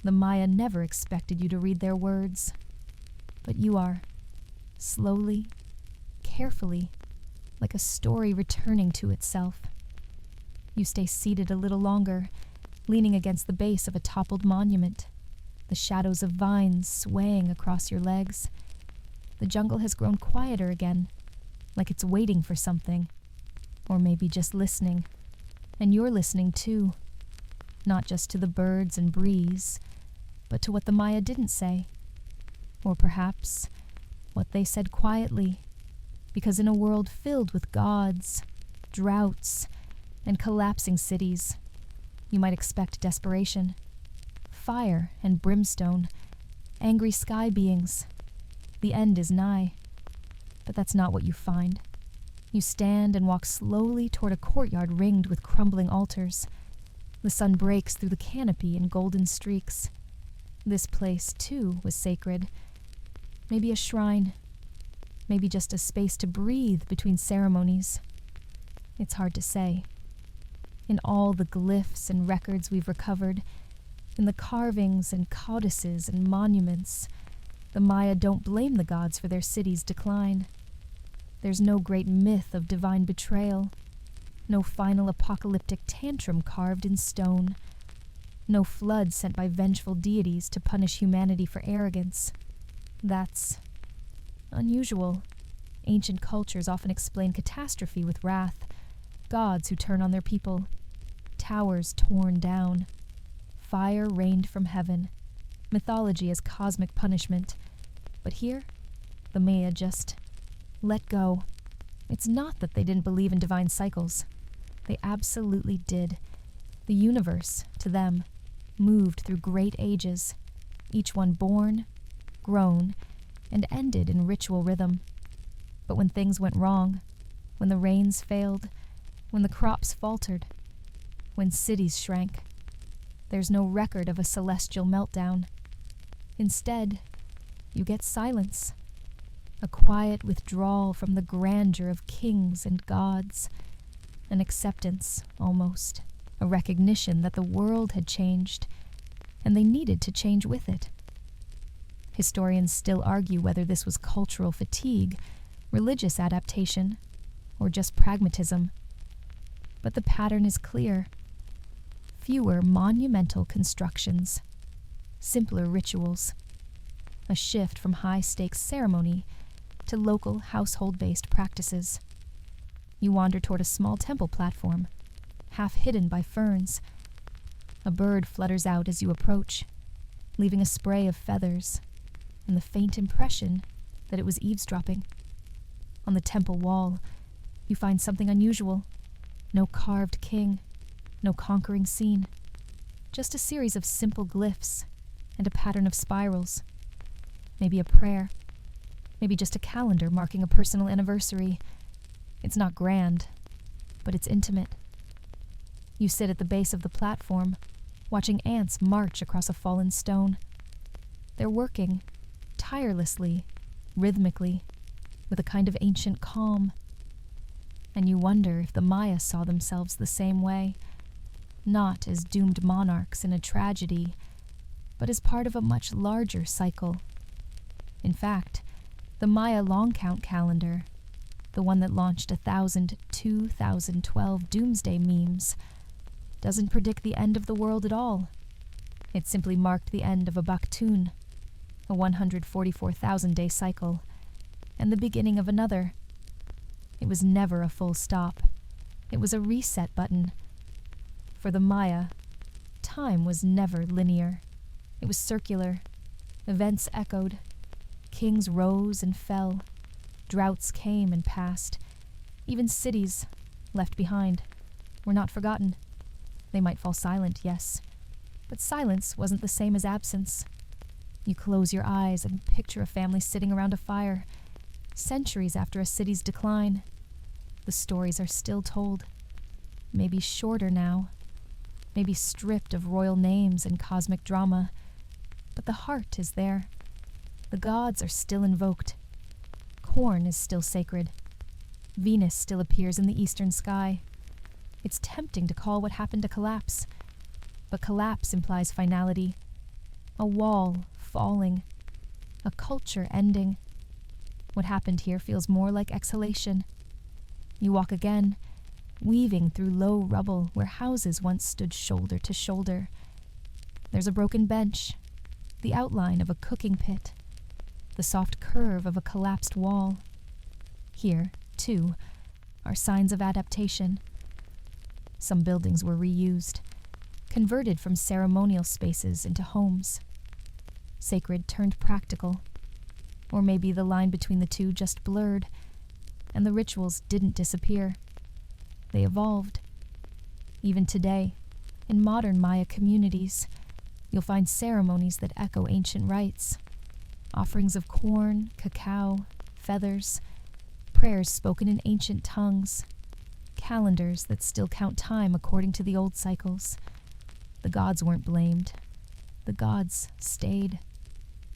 The Maya never expected you to read their words, but you are, slowly, carefully, like a story returning to itself. You stay seated a little longer, leaning against the base of a toppled monument, the shadows of vines swaying across your legs. The jungle has grown quieter again, like it's waiting for something, or maybe just listening. And you're listening too, not just to the birds and breeze, but to what the Maya didn't say, or perhaps what they said quietly, because in a world filled with gods, droughts, and collapsing cities, you might expect desperation, fire and brimstone, angry sky beings. The end is nigh. But that's not what you find. You stand and walk slowly toward a courtyard ringed with crumbling altars. The sun breaks through the canopy in golden streaks. This place, too, was sacred. Maybe a shrine. Maybe just a space to breathe between ceremonies. It's hard to say. In all the glyphs and records we've recovered, in the carvings and codices and monuments, the Maya don't blame the gods for their city's decline. There's no great myth of divine betrayal, no final apocalyptic tantrum carved in stone, no flood sent by vengeful deities to punish humanity for arrogance. That's unusual. Ancient cultures often explain catastrophe with wrath, gods who turn on their people, towers torn down, fire rained from heaven, mythology as cosmic punishment. But here, the Maya just let go. It's not that they didn't believe in divine cycles. They absolutely did. The universe, to them, moved through great ages, each one born, grown, and ended in ritual rhythm. But when things went wrong, when the rains failed, when the crops faltered, when cities shrank, there's no record of a celestial meltdown. Instead, you get silence, a quiet withdrawal from the grandeur of kings and gods, an acceptance, almost, a recognition that the world had changed, and they needed to change with it. Historians still argue whether this was cultural fatigue, religious adaptation, or just pragmatism. But the pattern is clear. Fewer monumental constructions, simpler rituals, a shift from high-stakes ceremony to local household-based practices. You wander toward a small temple platform, half hidden by ferns. A bird flutters out as you approach, leaving a spray of feathers and the faint impression that it was eavesdropping. On the temple wall, you find something unusual. No carved king, no conquering scene, just a series of simple glyphs and a pattern of spirals. Maybe a prayer, maybe just a calendar marking a personal anniversary. It's not grand, but it's intimate. You sit at the base of the platform, watching ants march across a fallen stone. They're working, tirelessly, rhythmically, with a kind of ancient calm. And you wonder if the Maya saw themselves the same way, not as doomed monarchs in a tragedy, but as part of a much larger cycle. In fact, the Maya long count calendar, the one that launched 2012 doomsday memes, doesn't predict the end of the world at all. It simply marked the end of a Baktun, a 144,000-day cycle, and the beginning of another. It was never a full stop. It was a reset button. For the Maya, time was never linear. It was circular. Events echoed. Kings rose and fell. Droughts came and passed. Even cities, left behind, were not forgotten. They might fall silent, yes, but silence wasn't the same as absence. You close your eyes and picture a family sitting around a fire, centuries after a city's decline. The stories are still told, maybe shorter now, maybe stripped of royal names and cosmic drama, but the heart is there. The gods are still invoked. Corn is still sacred, Venus still appears in the eastern sky. It's tempting to call what happened a collapse, but collapse implies finality. A wall falling, a culture ending. What happened here feels more like exhalation. You walk again, weaving through low rubble where houses once stood shoulder to shoulder. There's a broken bench, the outline of a cooking pit, the soft curve of a collapsed wall. Here, too, are signs of adaptation. Some buildings were reused, converted from ceremonial spaces into homes. Sacred turned practical. Or maybe the line between the two just blurred, and the rituals didn't disappear. They evolved. Even today, in modern Maya communities, you'll find ceremonies that echo ancient rites. Offerings of corn, cacao, feathers, prayers spoken in ancient tongues, calendars that still count time according to the old cycles. The gods weren't blamed. The gods stayed.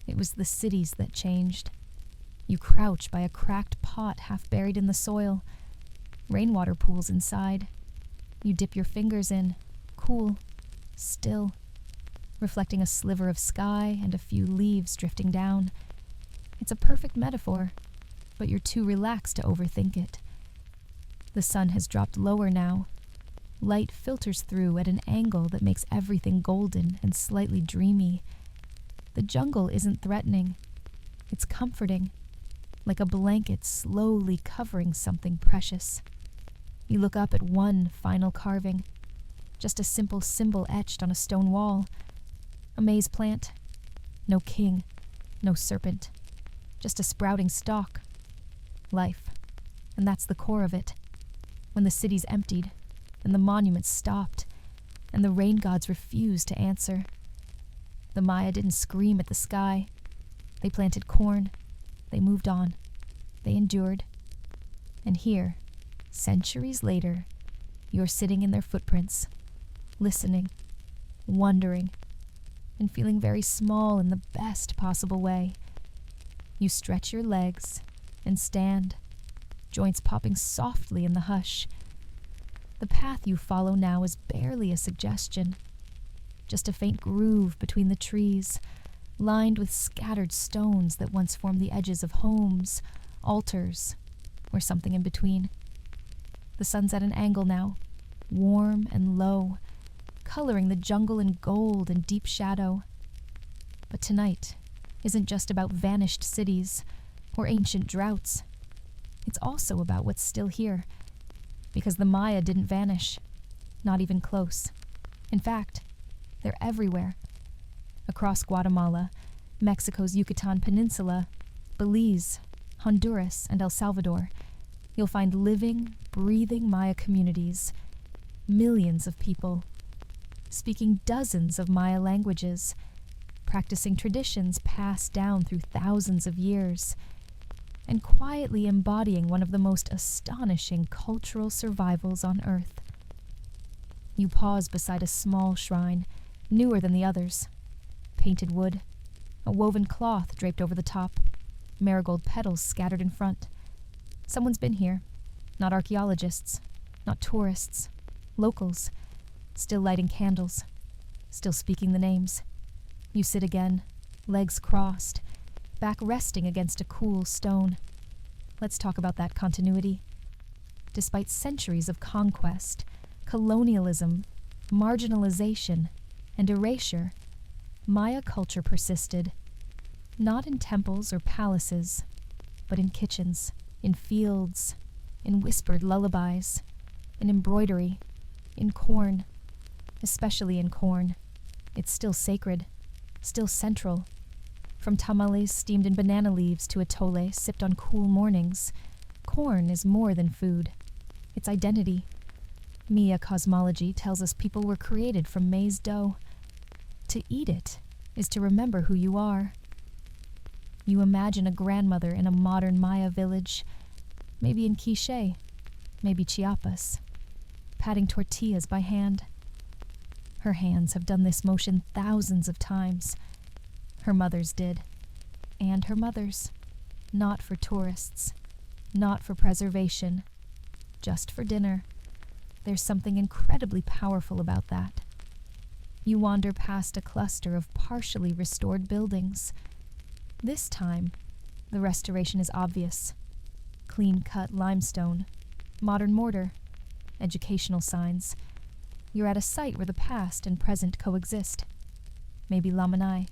It was the cities that changed. You crouch by a cracked pot half buried in the soil. Rainwater pools inside. You dip your fingers in, cool, still, reflecting a sliver of sky and a few leaves drifting down. It's a perfect metaphor, but you're too relaxed to overthink it. The sun has dropped lower now. Light filters through at an angle that makes everything golden and slightly dreamy. The jungle isn't threatening. It's comforting, like a blanket slowly covering something precious. You look up at one final carving, just a simple symbol etched on a stone wall. A maize plant. No king, no serpent, just a sprouting stalk. Life, and that's the core of it. When the cities emptied, and the monuments stopped, and the rain gods refused to answer. The Maya didn't scream at the sky. They planted corn. They moved on. They endured. And here, centuries later, you're sitting in their footprints, listening, wondering, and feeling very small in the best possible way. You stretch your legs and stand, joints popping softly in the hush. The path you follow now is barely a suggestion, just a faint groove between the trees, lined with scattered stones that once formed the edges of homes, altars, or something in between. The sun's at an angle now, warm and low, coloring the jungle in gold and deep shadow. But tonight isn't just about vanished cities or ancient droughts. It's also about what's still here, because the Maya didn't vanish, not even close. In fact, they're everywhere. Across Guatemala, Mexico's Yucatan Peninsula, Belize, Honduras, and El Salvador, you'll find living, breathing Maya communities, millions of people, speaking dozens of Maya languages, practicing traditions passed down through thousands of years, and quietly embodying one of the most astonishing cultural survivals on Earth. You pause beside a small shrine, newer than the others. Painted wood, a woven cloth draped over the top, marigold petals scattered in front. Someone's been here, not archaeologists, not tourists, locals, still lighting candles, still speaking the names. You sit again, legs crossed, back resting against a cool stone. Let's talk about that continuity. Despite centuries of conquest, colonialism, marginalization, and erasure, Maya culture persisted, not in temples or palaces, but in kitchens, in fields, in whispered lullabies, in embroidery, in corn, especially in corn. It's still sacred, still central. From tamales steamed in banana leaves to atole sipped on cool mornings, corn is more than food. It's identity. Maya cosmology tells us people were created from maize dough. To eat it is to remember who you are. You imagine a grandmother in a modern Maya village, maybe in Quiché, maybe Chiapas, patting tortillas by hand. Her hands have done this motion thousands of times. Her mother's did, and her mother's. Not for tourists, not for preservation, just for dinner. There's something incredibly powerful about that. You wander past a cluster of partially restored buildings. This time, the restoration is obvious. Clean-cut limestone, modern mortar, educational signs. You're at a site where the past and present coexist. Maybe Lamanai,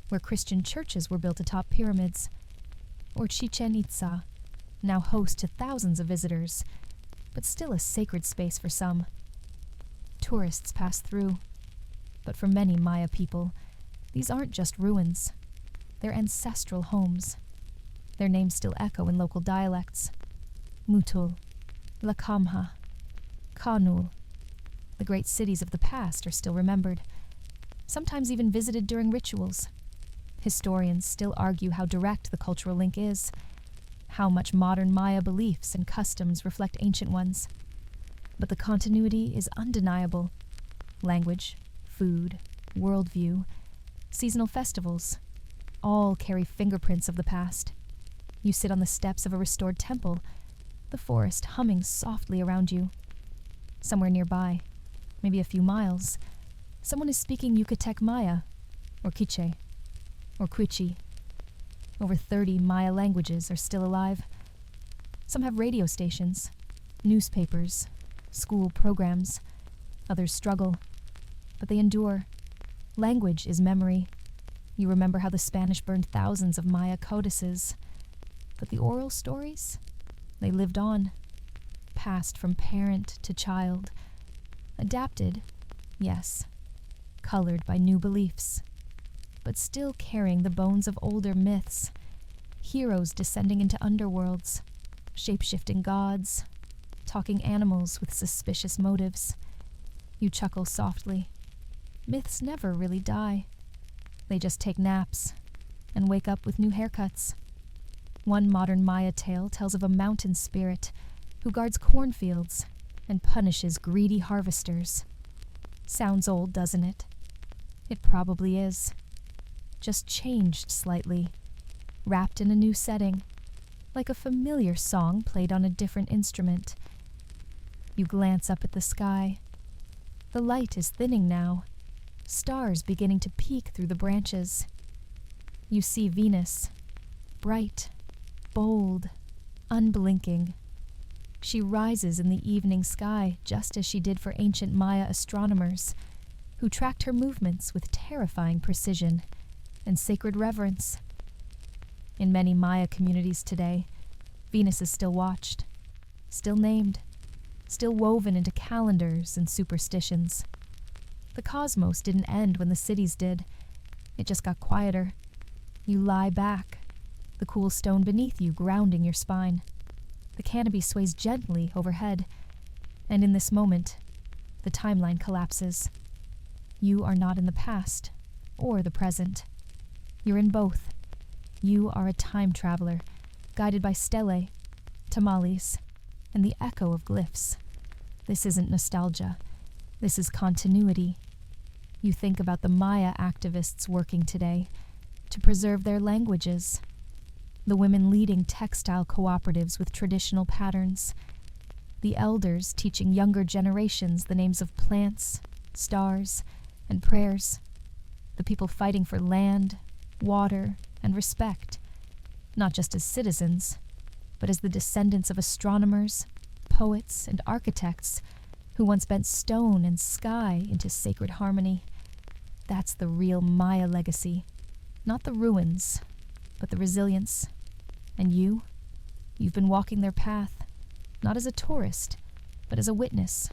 where Christian churches were built atop pyramids. Or Chichen Itza, now host to thousands of visitors, but still a sacred space for some. Tourists pass through, but for many Maya people, these aren't just ruins. They're ancestral homes. Their names still echo in local dialects. Mutul, Lakamha, Kanul. The great cities of the past are still remembered, sometimes even visited during rituals. Historians still argue how direct the cultural link is, how much modern Maya beliefs and customs reflect ancient ones. But the continuity is undeniable. Language, food, worldview, seasonal festivals, all carry fingerprints of the past. You sit on the steps of a restored temple, the forest humming softly around you. Somewhere nearby, maybe a few miles, someone is speaking Yucatec Maya, or Quiche, or Quiche. Over 30 Maya languages are still alive. Some have radio stations, newspapers, school programs. Others struggle, but they endure. Language is memory. You remember how the Spanish burned thousands of Maya codices. But the oral stories? They lived on, passed from parent to child. Adapted, yes, colored by new beliefs, but still carrying the bones of older myths, heroes descending into underworlds, shape-shifting gods, talking animals with suspicious motives. You chuckle softly. Myths never really die. They just take naps and wake up with new haircuts. One modern Maya tale tells of a mountain spirit who guards cornfields and punishes greedy harvesters. Sounds old, doesn't it? It probably is. Just changed slightly, wrapped in a new setting, like a familiar song played on a different instrument. You glance up at the sky. The light is thinning now, stars beginning to peek through the branches. You see Venus, bright, bold, unblinking. She rises in the evening sky just as she did for ancient Maya astronomers, who tracked her movements with terrifying precision and sacred reverence. In many Maya communities today, Venus is still watched, still named, still woven into calendars and superstitions. The cosmos didn't end when the cities did. It just got quieter. You lie back, the cool stone beneath you grounding your spine. The canopy sways gently overhead, and in this moment, the timeline collapses. You are not in the past or the present. You're in both. You are a time traveler, guided by stelae, tamales, and the echo of glyphs. This isn't nostalgia. This is continuity. You think about the Maya activists working today to preserve their languages, the women leading textile cooperatives with traditional patterns, the elders teaching younger generations the names of plants, stars, and prayers, the people fighting for land, water, and respect, not just as citizens, but as the descendants of astronomers, poets, and architects who once bent stone and sky into sacred harmony. That's the real Maya legacy, not the ruins, but the resilience. And you've been walking their path, not as a tourist, but as a witness,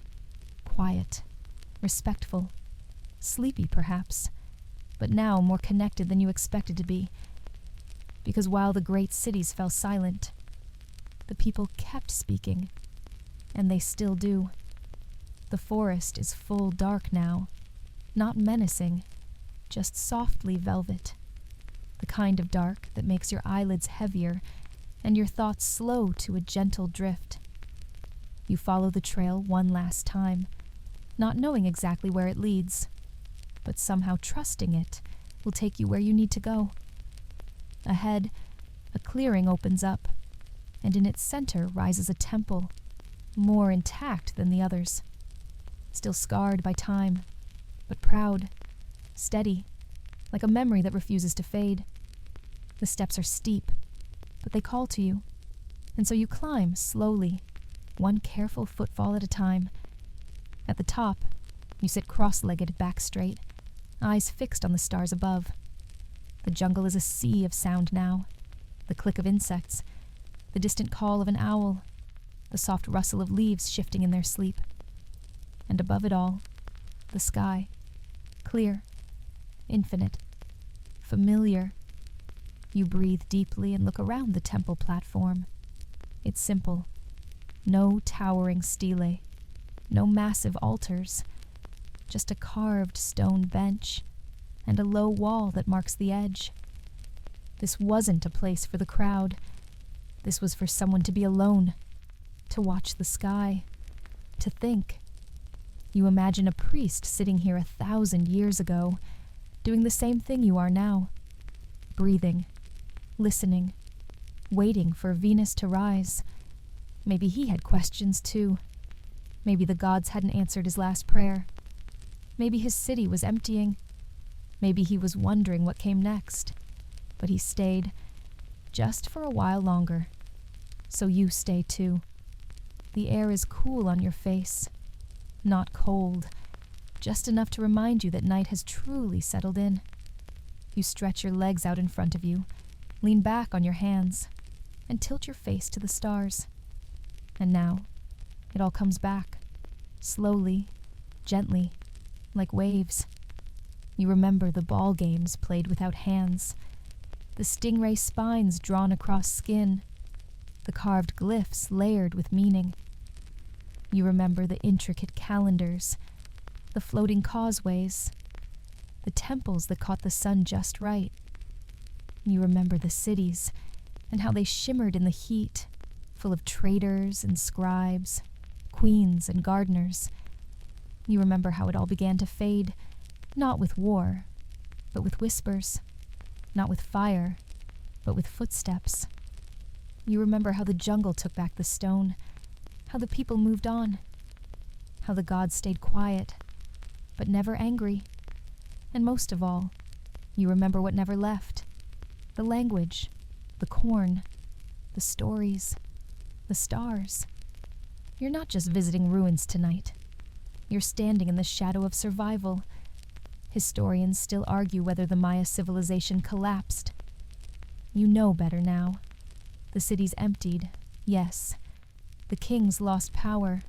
quiet, respectful, sleepy perhaps, but now more connected than you expected to be. Because while the great cities fell silent, the people kept speaking, and they still do. The forest is full dark now, not menacing, just softly velvet. The kind of dark that makes your eyelids heavier and your thoughts slow to a gentle drift. You follow the trail one last time, not knowing exactly where it leads, but somehow trusting it will take you where you need to go. Ahead, a clearing opens up, and in its center rises a temple, more intact than the others. Still scarred by time, but proud, steady, like a memory that refuses to fade. The steps are steep, but they call to you, and so you climb slowly, one careful footfall at a time. At the top, you sit cross-legged, back straight, eyes fixed on the stars above. The jungle is a sea of sound now. The click of insects, the distant call of an owl, the soft rustle of leaves shifting in their sleep. And above it all, the sky, clear, infinite, familiar. You breathe deeply and look around the temple platform. It's simple. No towering stelae, no massive altars, just a carved stone bench and a low wall that marks the edge. This wasn't a place for the crowd. This was for someone to be alone, to watch the sky, to think. You imagine a priest sitting here 1,000 years ago, doing the same thing you are now, breathing, listening, waiting for Venus to rise. Maybe he had questions too. Maybe the gods hadn't answered his last prayer. Maybe his city was emptying. Maybe he was wondering what came next. But he stayed, just for a while longer. So you stay too. The air is cool on your face, not cold, just enough to remind you that night has truly settled in. You stretch your legs out in front of you, lean back on your hands, and tilt your face to the stars. And now, it all comes back, slowly, gently, like waves. You remember the ball games played without hands, the stingray spines drawn across skin, the carved glyphs layered with meaning. You remember the intricate calendars, the floating causeways, the temples that caught the sun just right. You remember the cities and how they shimmered in the heat, full of traders and scribes, queens and gardeners. You remember how it all began to fade, not with war, but with whispers, not with fire, but with footsteps. You remember how the jungle took back the stone, how the people moved on, how the gods stayed quiet, but never angry. And most of all, you remember what never left: the language, the corn, the stories, the stars. You're not just visiting ruins tonight. You're standing in the shadow of survival. Historians still argue whether the Maya civilization collapsed. You know better now. The cities emptied, yes. The kings lost power.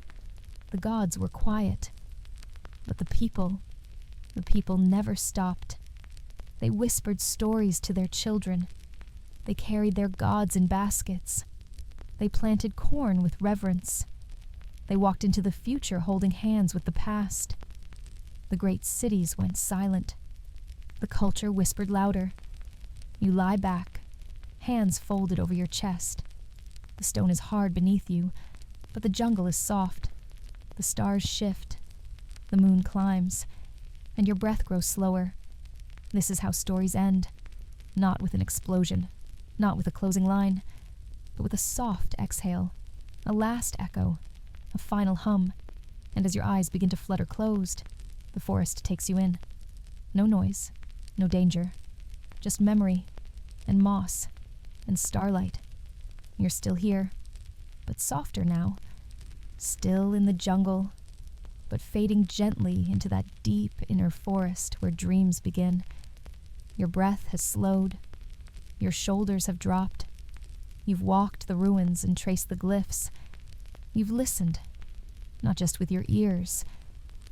The gods were quiet. But the people never stopped. They whispered stories to their children. They carried their gods in baskets. They planted corn with reverence. They walked into the future holding hands with the past. The great cities went silent. The culture whispered louder. You lie back, hands folded over your chest. The stone is hard beneath you, but the jungle is soft. The stars shift. The moon climbs, and your breath grows slower. This is how stories end. Not with an explosion, not with a closing line, but with a soft exhale, a last echo, a final hum, and as your eyes begin to flutter closed, the forest takes you in. No noise, no danger, just memory, and moss, and starlight. You're still here, but softer now, still in the jungle, but fading gently into that deep inner forest where dreams begin. Your breath has slowed, your shoulders have dropped. You've walked the ruins and traced the glyphs. You've listened, not just with your ears,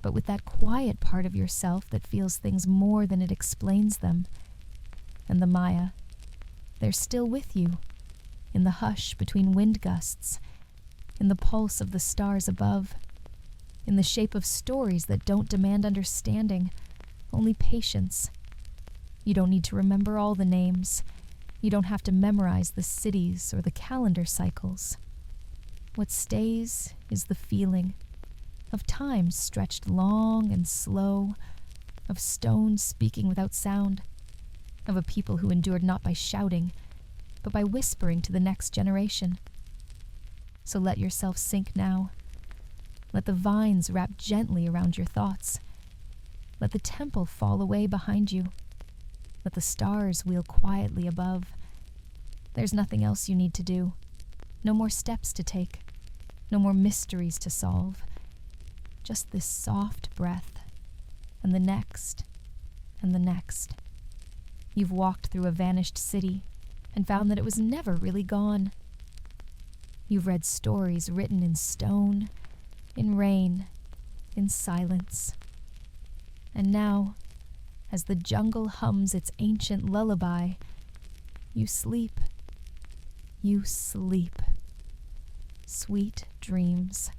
but with that quiet part of yourself that feels things more than it explains them. And the Maya, they're still with you, in the hush between wind gusts, in the pulse of the stars above, in the shape of stories that don't demand understanding, only patience. You don't need to remember all the names. You don't have to memorize the cities or the calendar cycles. What stays is the feeling of time stretched long and slow, of stones speaking without sound, of a people who endured not by shouting, but by whispering to the next generation. So let yourself sink now, Let the vines wrap gently around your thoughts. Let the temple fall away behind you. Let the stars wheel quietly above. There's nothing else you need to do. No more steps to take. No more mysteries to solve. Just this soft breath, and the next, and the next. You've walked through a vanished city and found that it was never really gone. You've read stories written in stone, in rain, in silence. And now, as the jungle hums its ancient lullaby, you sleep. You sleep. Sweet dreams.